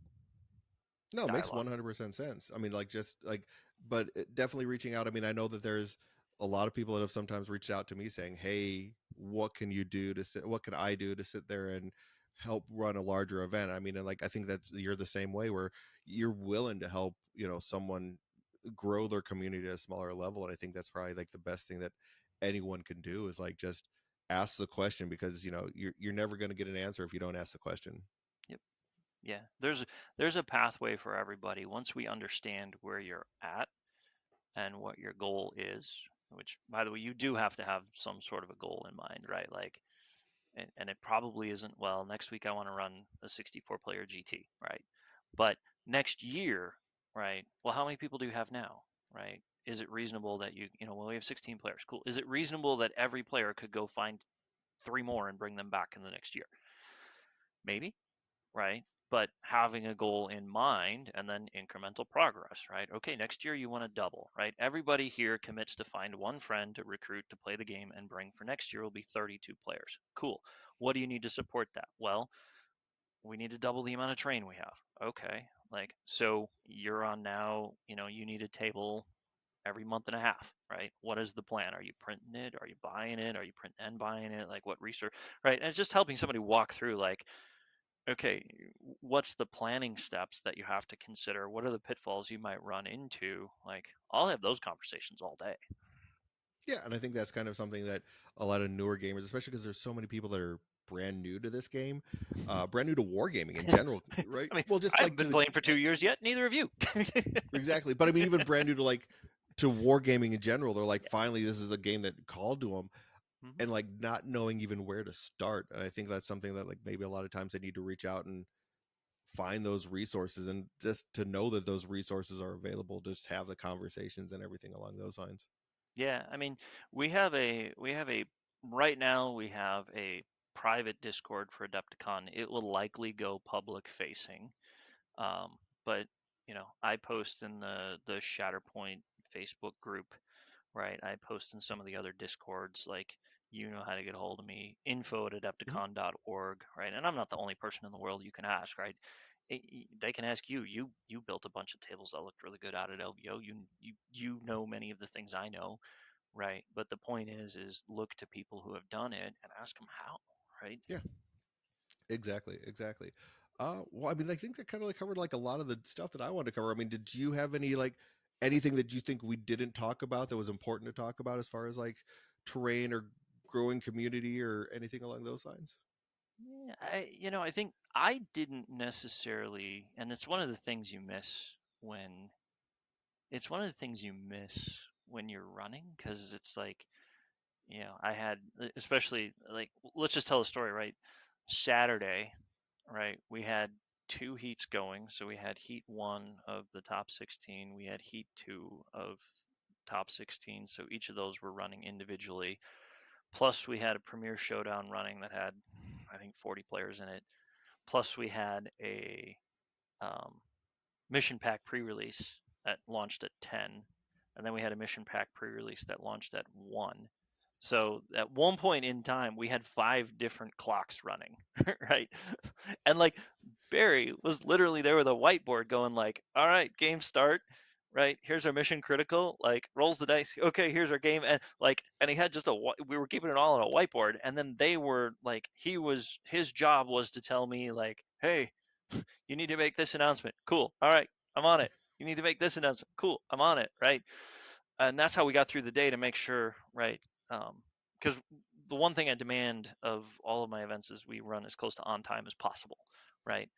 No, it makes Dialogue. 100% sense. I mean, like, just like, but definitely reaching out. I mean, I know that there's a lot of people that have sometimes reached out to me saying, "Hey, what can you do to sit? What can I do to sit there and help run a larger event?" I mean, and like, I think that's you're the same way where you're willing to help, someone grow their community at a smaller level. And I think that's probably like the best thing that anyone can do is like just ask the question because you're never going to get an answer if you don't ask the question. Yep. Yeah. There's a pathway for everybody once we understand where you're at and what your goal is. Which, by the way, you do have to have some sort of a goal in mind, right? Like, and it probably isn't, well, next week I want to run a 64 player GT, right? But next year, right? Well, how many people do you have now, right? Is it reasonable that well, we have 16 players. Cool. Is it reasonable that every player could go find three more and bring them back in the next year? Maybe, right? But having a goal in mind and then incremental progress, right? Okay, next year you want to double, right? Everybody here commits to find one friend to recruit to play the game and bring for next year will be 32 players. Cool. What do you need to support that? Well, we need to double the amount of train we have. Okay. Like, so you're on now, you need a table every month and a half, right? What is the plan? Are you printing it? Are you buying it? Are you printing and buying it? Like, what research, right? And it's just helping somebody walk through, like, okay, what's the planning steps that you have to consider? What are the pitfalls you might run into? Like, I'll have those conversations all day. Yeah, and I think that's kind of something that a lot of newer gamers, especially because there's so many people that are brand new to this game, brand new to wargaming in general, right? I mean, Well, just I haven't like to been the playing for 2 years yet. Neither of you. exactly, but I mean, even brand new to like to wargaming in general, they're like, Yeah. finally, this is a game that called to them, Hmm. and like not knowing even where to start. And I think that's something that like maybe a lot of times they need to reach out and find those resources, and just to know that those resources are available, just have the conversations and everything along those lines. Yeah. I mean, we have a right now we have a private Discord for Adepticon. It will likely go public facing. But I post in the Shatterpoint Facebook group, right? I post in some of the other Discords, like how to get a hold of me, Mhm. info@adepticon.org, right? And I'm not the only person in the world you can ask, right? They can ask you. You built a bunch of tables that looked really good out at LVO. You know many of the things I know, right? But the point is look to people who have done it and ask them how, right? Yeah, exactly, exactly. Well, I mean, I think that kind of like covered like a lot of the stuff that I wanted to cover. I mean, did you have any like anything that you think we didn't talk about that was important to talk about as far as like terrain or growing community or anything along those lines? Yeah, I think I didn't necessarily, and when it's one of the things you miss when you're running, because it's like, I had, especially like, let's just tell the story, right? Saturday, right? We had two heats going. So we had heat one of the top 16, we had heat two of top 16. So each of those were running individually. Plus, we had a Premier Showdown running that had, I think, 40 players in it. Plus, we had a um, mission pack pre-release that launched at 10, and then we had a mission pack pre-release that launched at 1. So at one point in time, we had 5 different clocks running, right? And like Barry was literally there with a whiteboard going like, "All right, game start." Right, here's our mission critical. Like, rolls the dice. Okay, here's our game, and he had just we were keeping it all on a whiteboard, and then they were like, his job was to tell me like, "Hey, you need to make this announcement." Cool. All right, I'm on it. You need to make this announcement. Cool. I'm on it. Right. And that's how we got through the day to make sure, right? Because the one thing I demand of all of my events is we run as close to on time as possible, right?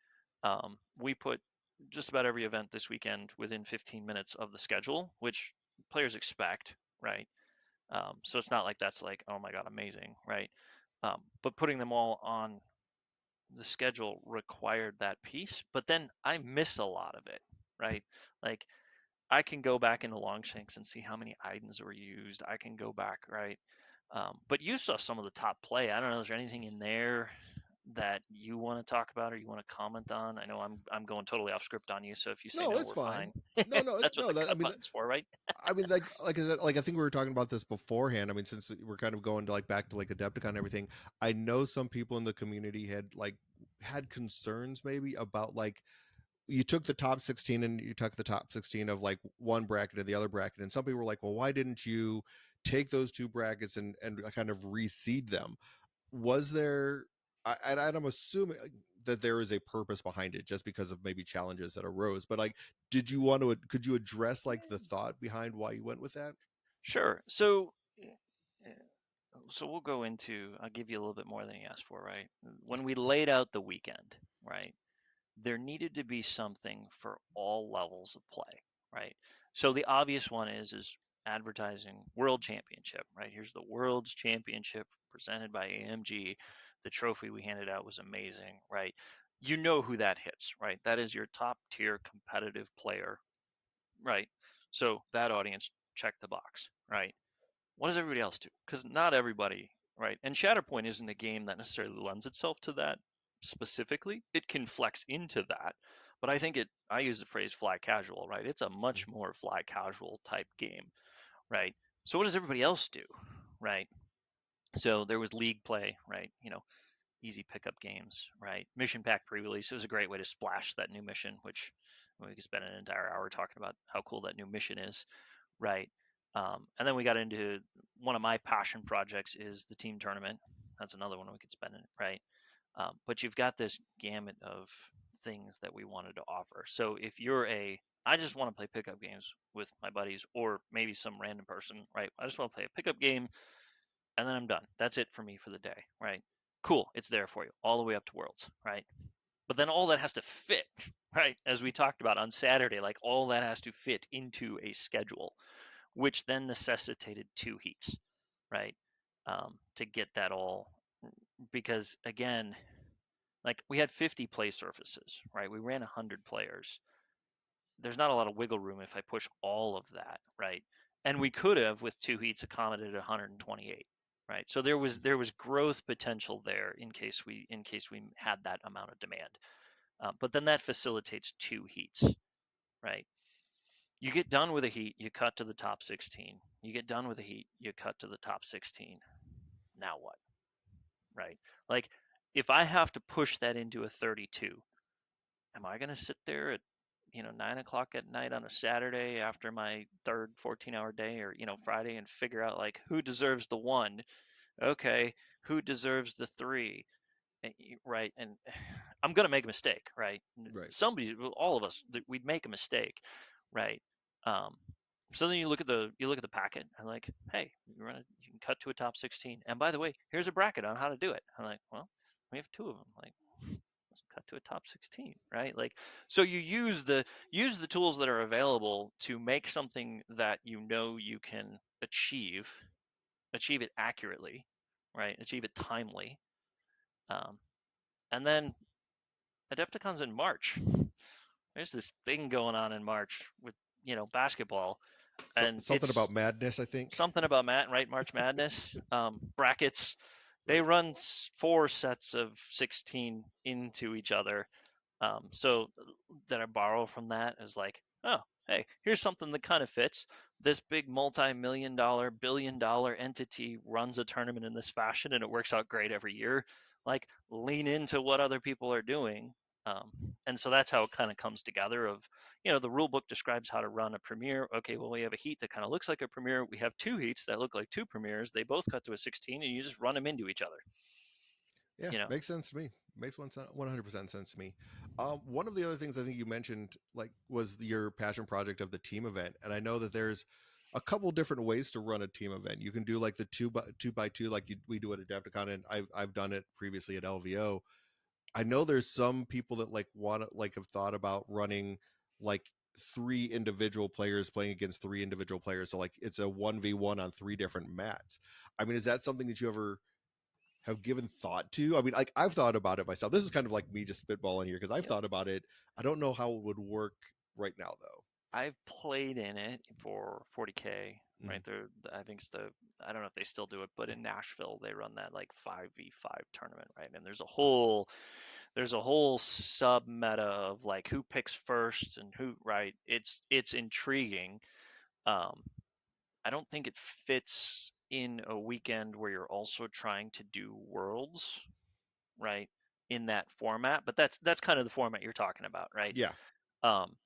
We put just about every event this weekend within 15 minutes of the schedule, which players expect, right? So it's not like that's like, oh my God, amazing, right? But putting them all on the schedule required that piece, but then I miss a lot of it, right? Like I can go back into Longshanks and see how many items were used. I can go back, right? But you saw some of the top play. I don't know. Is there anything in there that you want to talk about or you want to comment on? I know I'm going totally off script on you, so if you say No, no, it's we're fine. fine. No, no, That's what no. the That, I cut mean, button's for, right? I mean, like I said, like I think we were talking about this beforehand. I mean, since we're kind of going to like back to like Adepticon and everything, I know some people in the community had concerns maybe about like you took the top 16 and you took the top 16 of like one bracket and the other bracket, and some people were like, well, why didn't you take those two brackets and kind of reseed them? Was there and I'm assuming that there is a purpose behind it just because of maybe challenges that arose, but like could you address like the thought behind why you went with that? Sure. So we'll go into. I'll give you a little bit more than you asked for, right? When we laid out the weekend, right? There needed to be something for all levels of play, right? So the obvious one is advertising World Championship, right? Here's the World's Championship presented by AMG. The trophy we handed out was amazing, right? You know who that hits, right? That is your top tier competitive player, right? So that audience, check the box, right? What does everybody else do? Because not everybody, right? And Shatterpoint isn't a game that necessarily lends itself to that specifically. It can flex into that, but I use the phrase fly casual, right? It's a much more fly casual type game, right? So what does everybody else do, right? So there was league play, right? Easy pickup games, right? Mission pack pre-release. It was a great way to splash that new mission, which we could spend an entire hour talking about how cool that new mission is, right? And then we got into one of my passion projects is the team tournament. That's another one we could spend in, right? But you've got this gamut of things that we wanted to offer. So if I just want to play pickup games with my buddies or maybe some random person, right? I just want to play a pickup game and then I'm done. That's it for me for the day, right? Cool, it's there for you all the way up to Worlds, right? But then all that has to fit, right? As we talked about on Saturday, like all that has to fit into a schedule, which then necessitated 2 heats, right? To get that all, because again, like we had 50 play surfaces, right? We ran 100 players. There's not a lot of wiggle room if I push all of that, right? And we could have, with 2 heats, accommodated 128. right? So there was growth potential there in case we had that amount of demand. But then that facilitates two heats, right? You get done with a heat, you cut to the top 16. You get done with a heat, you cut to the top 16. Now what, right? Like, if I have to push that into a 32, am I going to sit there at 9 o'clock at night on a Saturday after my third 14-hour day, or Friday, and figure out like who deserves the one? Okay, who deserves the three? Right? And I'm going to make a mistake, right? Right. Somebody, all of us, we'd make a mistake, right? Um, so then you look at the packet and like, hey, you can cut to a top 16. And by the way, here's a bracket on how to do it. I'm like, well, we have two of them. Like, let's cut to a top 16, right? Like, so you use the tools that are available to make something that you can achieve it accurately, right? Achieve it timely. Um, and then Adepticon's in March. There's this thing going on in March with basketball, and Something it's about madness, I think. something about right, March Madness brackets. They Right. run four sets of 16 into each other. So that I borrow from that is like, oh, hey, here's something that kind of fits. This big multi-million-dollar, billion-dollar entity runs a tournament in this fashion, and it works out great every year. Like, lean into what other people are doing. Um, and so that's how it kind of comes together. The rule book describes how to run a premiere. Okay, well, we have a heat that kind of looks like a premiere. We have two heats that look like two premieres. They both cut to a 16, and you just run them into each other. Yeah, You know, makes sense to me. Makes 100% sense to me. One of the other things I think you mentioned, like, was your passion project of the team event, and I know that there's a couple different ways to run a team event. You can do like the two by two, like we do at Adepticon, and I've done it previously at LVO. I know there's some people that like want to like have thought about running like three individual players playing against three individual players, so like it's a 1v1 on three different mats. I mean, is that something that you ever have given thought to? I mean, like, I've thought about it myself. This is kind of like me just spitballing here because I've yep. thought about it. I don't know how it would work right now though. I've played in it for 40K, Mm. right there. I think I don't know if they still do it, but in Nashville they run that like 5v5 tournament, right? And there's a whole sub meta of like who picks first and who, right? It's intriguing. Um, I don't think it fits in a weekend where you're also trying to do worlds, right? In that format, but that's kind of the format you're talking about, right? Yeah, Um,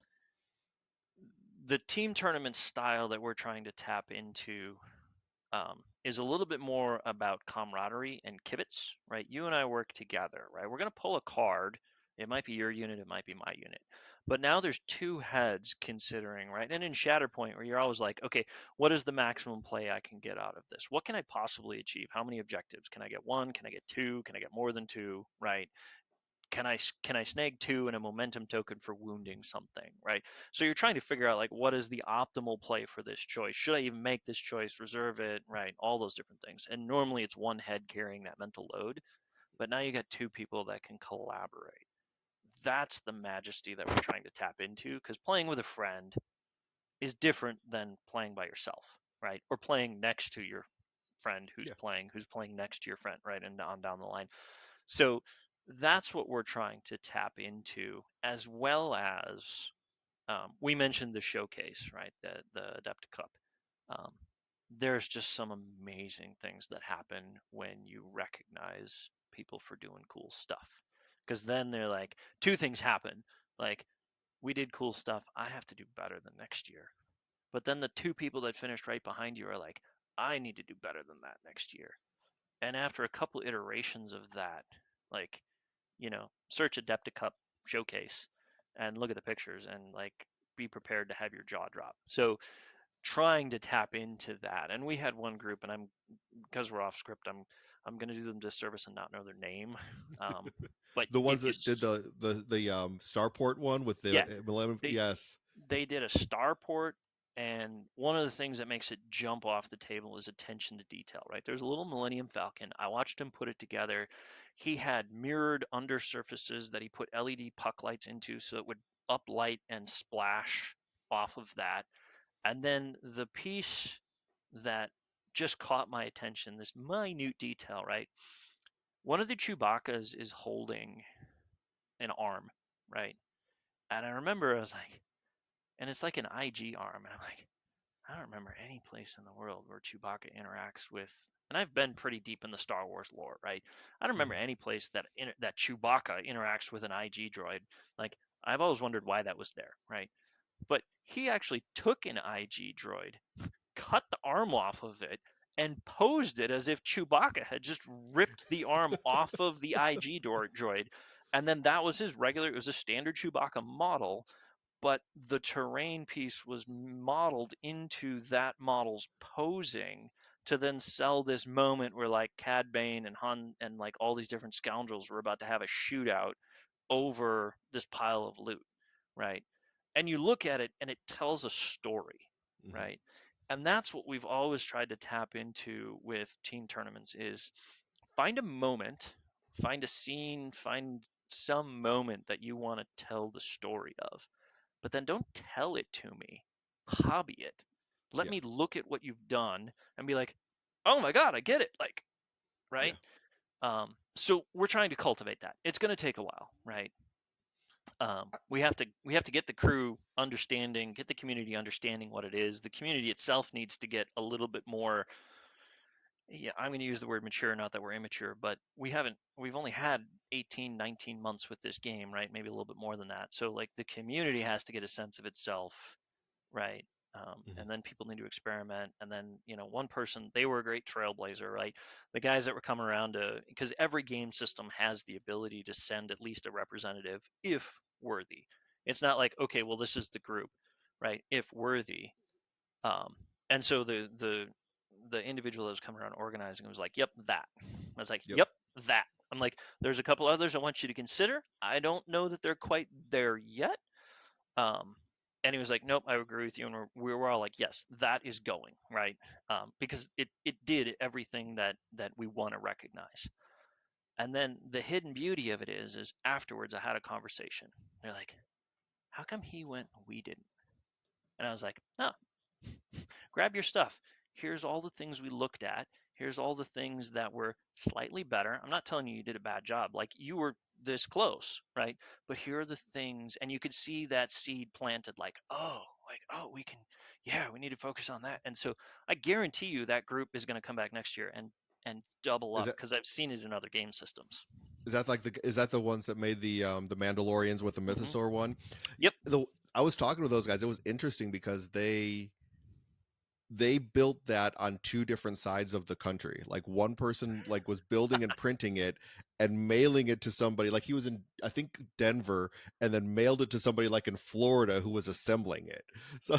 the team tournament style that we're trying to tap into is a little bit more about camaraderie and kibitz, right? You and I work together, right? We're going to pull a card. It might be your unit, it might be my unit. But now there's two heads considering, right? And in Shatterpoint, where you're always like, okay, what is the maximum play I can get out of this? What can I possibly achieve? How many objectives? Can I get one? Can I get two? Can I get more than two? Right? Can I snag two and a momentum token for wounding something, right? So you're trying to figure out like what is the optimal play for this choice. Should I even make this choice, reserve it, right? All those different things. And normally it's one head carrying that mental load, but now you got two people that can collaborate. That's the majesty that we're trying to tap into, because playing with a friend is different than playing by yourself, right? Or playing next to your friend yeah, who's playing next to your friend, right? And on down the line. So that's what we're trying to tap into, as well as we mentioned the showcase, right? The Adept Cup. Um, there's just some amazing things that happen when you recognize people for doing cool stuff. Because then they're like, two things happen. Like, we did cool stuff. I have to do better than next year. But then the two people that finished right behind you are like, I need to do better than that next year. And after a couple iterations of that, like, search Adepticon showcase and look at the pictures and like be prepared to have your jaw drop. So trying to tap into that. And we had one group, and because we're off script, I'm going to do them disservice and not know their name. Um, but the ones if you, that did the Starport one with the yeah, Millennium. they Yes. they did a starport, and one of the things that makes it jump off the table is attention to detail, right? There's a little Millennium Falcon. I watched him put it together. He had mirrored undersurfaces that he put LED puck lights into so it would uplight and splash off of that. And then the piece that just caught my attention. This minute detail, right? One of the Chewbacca's is holding an arm, right? And I remember I was like, and it's like an IG arm, and I'm like, I don't remember any place in the world where Chewbacca interacts with. And I've been pretty deep in the Star Wars lore, right? I don't remember Hmm. any place that Chewbacca interacts with an IG droid. Like I've always wondered why that was there, right? But he actually took an IG droid, cut the arm off of it, and posed it as if Chewbacca had just ripped the arm off of the IG droid. And then that was his regular, it was a standard Chewbacca model, but the terrain piece was modeled into that model's posing to then sell this moment where like Cad Bane and Han and like all these different scoundrels were about to have a shootout over this pile of loot, right? And you look at it and it tells a story, Hmm. right? And that's what we've always tried to tap into with team tournaments is find a moment, find a scene, find some moment that you want to tell the story of, but then don't tell it to me. Hobby it. Let Yeah. me look at what you've done and be like, "Oh my god, I get it." Like, Yeah. right? So we're trying to cultivate that. It's going to take a while, right? We have to get the crew understanding, get the community understanding what it is. The community itself needs to get a little bit more. Yeah, I'm going to use the word mature, not that we're immature, but we've only had 18, 19 months with this game, right? Maybe a little bit more than that. So like the community has to get a sense of itself, right? Hmm. And then people need to experiment. And then, one person, they were a great trailblazer, right? The guys that were coming around because every game system has the ability to send at least a representative if worthy. It's not like, okay, well, this is the group, right? If worthy. Um, and so the individual that was coming around organizing was like, yep, that. I was like, Yep. yep, that. I'm like, there's a couple others I want you to consider. I don't know that they're quite there yet. Um, and he was like, nope, I agree with you. And we were all like, yes, that is going, right? Because it did everything that we want to recognize. And then the hidden beauty of it is afterwards I had a conversation. They're like, how come he went, we didn't? And I was like, oh, grab your stuff. Here's all the things we looked at. Here's all the things that were slightly better. I'm not telling you you did a bad job. Like you were this close, right? But here are the things, and you could see that seed planted. Like, oh, we can, yeah, we need to focus on that. And so I guarantee you that group is going to come back next year and double Is up that because I've seen it in other game systems. is that the ones that made the Mandalorians with the Hmm. Mythosaur one? Yep. The I was talking to those guys. It was interesting because they built that on two different sides of the country. Like one person like was building and printing it and mailing it to somebody. Like he was in I think Denver and then mailed it to somebody like in Florida who was assembling it. So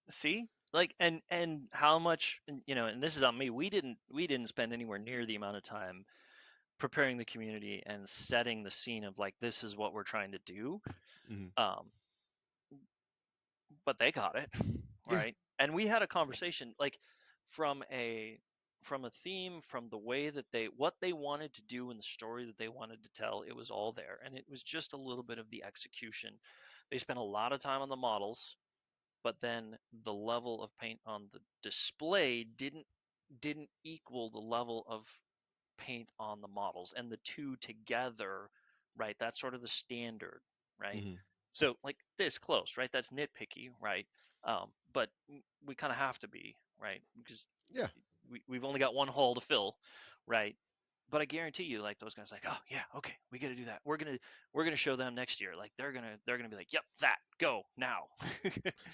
See, like, and how much, and this is on me. We didn't spend anywhere near the amount of time preparing the community and setting the scene of like this is what we're trying to do. mhm. Um, but they got it Yeah. right, and we had a conversation like from a from a theme, from the way that what they wanted to do and the story that they wanted to tell. It was all there, and it was just a little bit of the execution. They spent a lot of time on the models, but then the level of paint on the display didn't equal the level of paint on the models, and the two together, right? That's sort of the standard, right? Hmm. So like this close, right? That's nitpicky, right? But we kind of have to be, right? Because Yeah. we've only got one hole to fill, right? But I guarantee you, like those guys, like, oh yeah, okay, we got to do that. We're gonna show them next year. Like they're gonna be like, yep, that go now.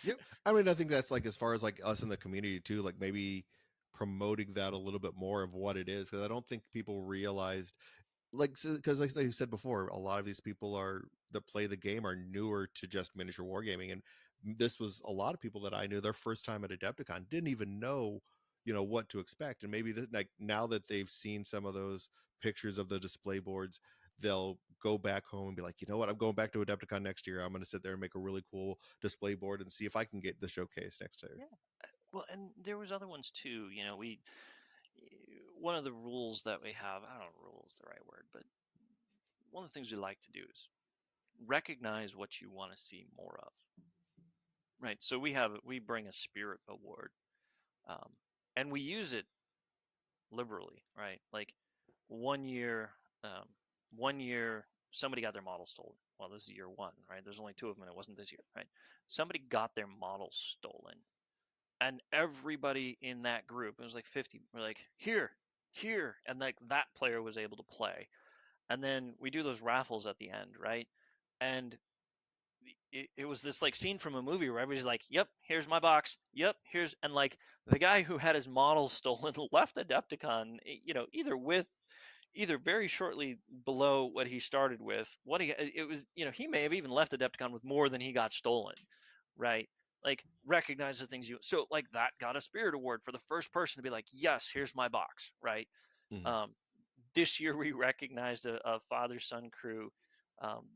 Yep. I mean, I think that's like as far as like us in the community too, like maybe promoting that a little bit more of what it is because I don't think people realized like because like I said before, a lot of these people are that play the game are newer to just miniature wargaming, and this was a lot of people that I knew their first time at Adepticon didn't even know what to expect, and maybe like now that they've seen some of those pictures of the display boards, they'll go back home and be like, you know what, I'm going back to Adepticon next year. I'm going to sit there and make a really cool display board and see if I can get the showcase next year. Yeah. Well, and there was other ones too. We one of the rules that we have, I don't know, rules the right word, but one of the things we like to do is recognize what you want to see more of, right? So we bring a spirit award. Um, and we use it liberally, right? Like one year, um, one year somebody got their model stolen. Well, this is year one, right? There's only two of them, and it wasn't this year, right? Somebody got their model stolen, and everybody in that group, it was like 50, were like, here, here, and like that player was able to play. And then we do those raffles at the end, right? And it was this like scene from a movie where everybody's like, "Yep, here's my box. Yep, here's," and like the guy who had his model stolen left Adepticon, either very shortly below what he started with. What he it was, he may have even left Adepticon with more than he got stolen, right? Like recognize the things you so like that got a spirit award for the first person to be like, "Yes, here's my box," right? Hmm. Um, this year we recognized a father son crew.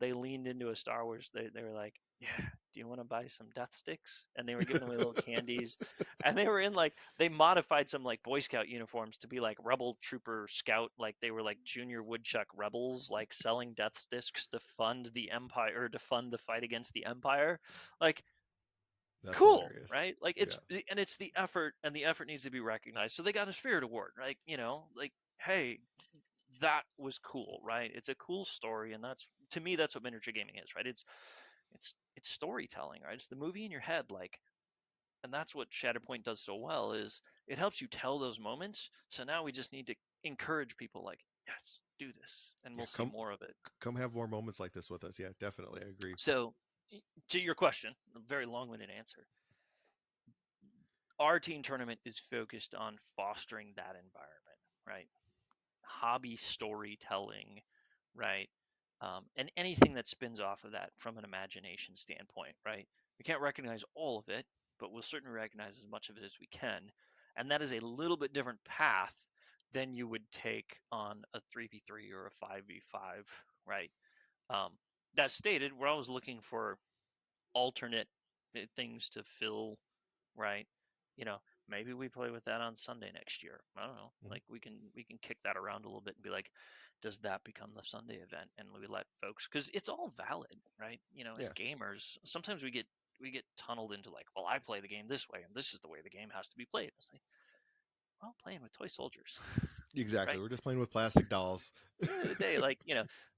They leaned into a Star Wars. They were like, "Yeah, do you want to buy some death sticks?" And they were giving away little candies, and they were in like they modified some like Boy Scout uniforms to be like Rebel Trooper Scout, like they were like junior woodchuck rebels, like selling death sticks to fund the Empire or to fund the fight against the Empire. Like That's cool, hilarious. right? Like Yeah. it's the effort, and the effort needs to be recognized. So they got a Spirit Award, right? Like hey, that was cool, right? It's a cool story, and that's to me that's what miniature gaming is, right? It's storytelling, right? It's the movie in your head, like, and that's what Shatterpoint does so well is it helps you tell those moments. So now we just need to encourage people, like, yes, do this, and Yeah. we'll see more of it. Come have more moments like this with us. Yeah, definitely. I agree. So to your question, a very long-winded answer. Our team tournament is focused on fostering that environment, right? Hobby storytelling, right? And anything that spins off of that from an imagination standpoint, right? We can't recognize all of it, but we'll certainly recognize as much of it as we can. And that is a little bit different path than you would take on a 3v3 or a 5v5, right? Um, that stated, we're always looking for alternate things to fill, right? You know, maybe we play with that on Sunday next year. I don't know. Hmm. Like we can kick that around a little bit and be like, does that become the Sunday event? And we let folks, because it's all valid, right? As Yeah. gamers, sometimes we get tunneled into like, well, I play the game this way, and this is the way the game has to be played. It's like, well, playing with toy soldiers, Exactly. right? We're just playing with plastic dolls. At the end of the day, like,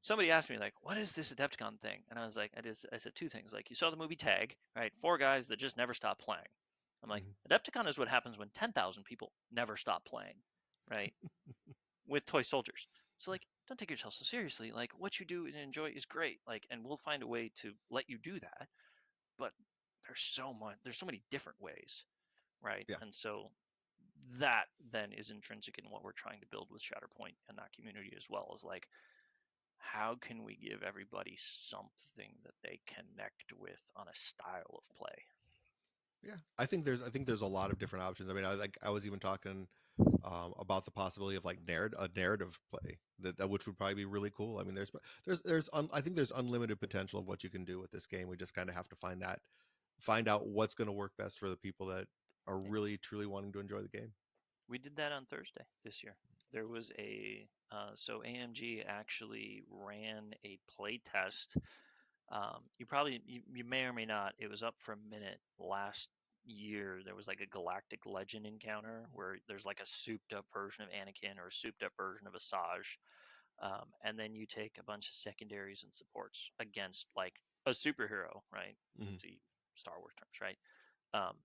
somebody asked me like, what is this Adepticon thing? And I was like, I said two things. Like, you saw the movie Tag, right? Four guys that just never stop playing. I'm like, Hmm. Adepticon is what happens when 10,000 people never stop playing, right? With toy soldiers. So like, don't take yourself so seriously. Like, what you do and enjoy is great. Like, and we'll find a way to let you do that. But there's so many different ways, right? Yeah. And so that then is intrinsic in what we're trying to build with Shatterpoint and that community as well, is like, how can we give everybody something that they connect with on a style of play? Yeah, I think there's a lot of different options. I mean, I was even talking about the possibility of like a narrative play that which would probably be really cool. I mean, I think there's unlimited potential of what you can do with this game. We just kind of have to find out what's going to work best for the people that are Yeah. really truly wanting to enjoy the game. We did that on Thursday this year. There was so AMG actually ran a play test. You may or may not. It was up for a minute last year. There was like a Galactic Legend encounter where there's like a souped up version of Anakin or a souped up version of Asajj, and then you take a bunch of secondaries and supports against like a superhero, right? Hmm. To Star Wars terms, right? um,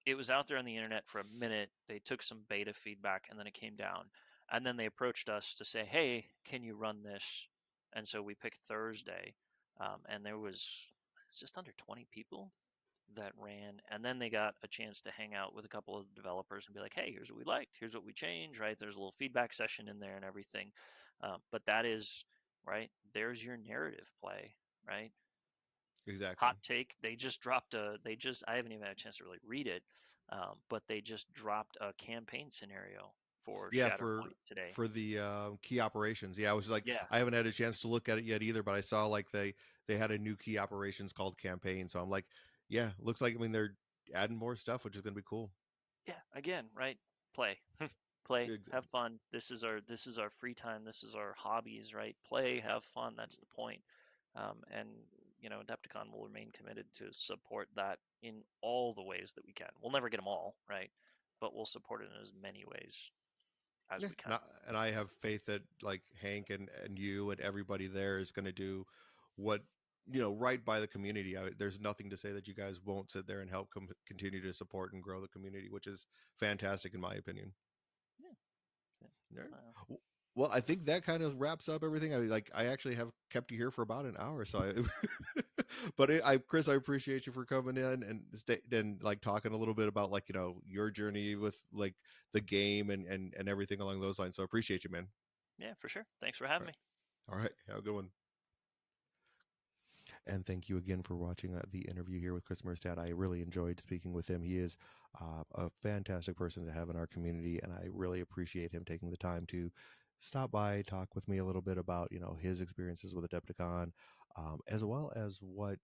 it was out there on the internet for a minute. They took some beta feedback and then it came down, and then they approached us to say, hey, can you run this? And so we picked Thursday, and there was just under 20 people that ran, and then they got a chance to hang out with a couple of developers and be like, hey, here's what we liked, here's what we changed, right? There's a little feedback session in there and everything. But that is right, there's your narrative play, right? Exactly. Hot take, I haven't even had a chance to really read it, but they just dropped a campaign scenario for Yeah, Shatterpoint today. for the key operations. Yeah, I was like, Yeah, I haven't had a chance to look at it yet either, but I saw like they had a new key operations called campaign. So I'm like, yeah, looks like, I mean, they're adding more stuff, which is going to be cool. yeah, again, right? Play. Play, have Exactly. fun. This is our free time, this is our hobbies, right? Play, have fun, that's the point. And Adepticon will remain committed to support that in all the ways that we can. We'll never get them all right, but we'll support it in as many ways as Yeah, we can. and I have faith that like Hank and you and everybody there is going to do what right by the community. There's nothing to say that you guys won't sit there and help continue to support and grow the community, which is fantastic in my opinion. Yeah. Yeah. Yeah. Uh, Well, I think that kind of wraps up everything. I actually have kept you here for about an hour, so but Chris, I appreciate you for coming in and like talking a little bit about like your journey with like the game and everything along those lines. So I appreciate you, man. yeah, for sure. Thanks for having All me. right, all right, have a good one. And thank you again for watching the interview here with Chris Mehrstedt. I really enjoyed speaking with him. He is a fantastic person to have in our community, and I really appreciate him taking the time to stop by, talk with me a little bit about his experiences with Adepticon, as well as what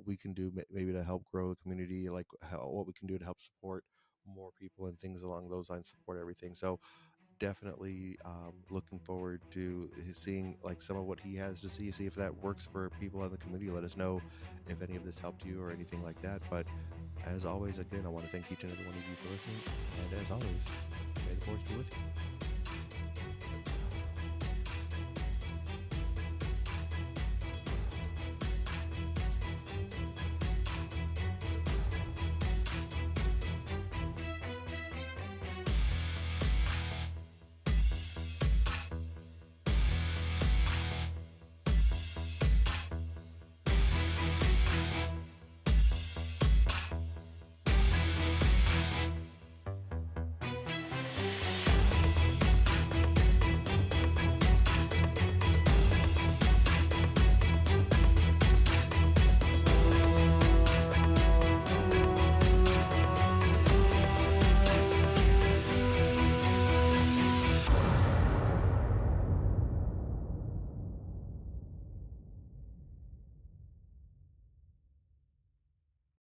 we can do maybe to help grow the community, like what we can do to help support more people and things along those lines, support everything. So definitely looking forward to seeing like some of what he has to see if that works for people in the community. Let us know if any of this helped you or anything like that. But as always, again, I want to thank each and every one of you for listening, and as always, may the force be with you.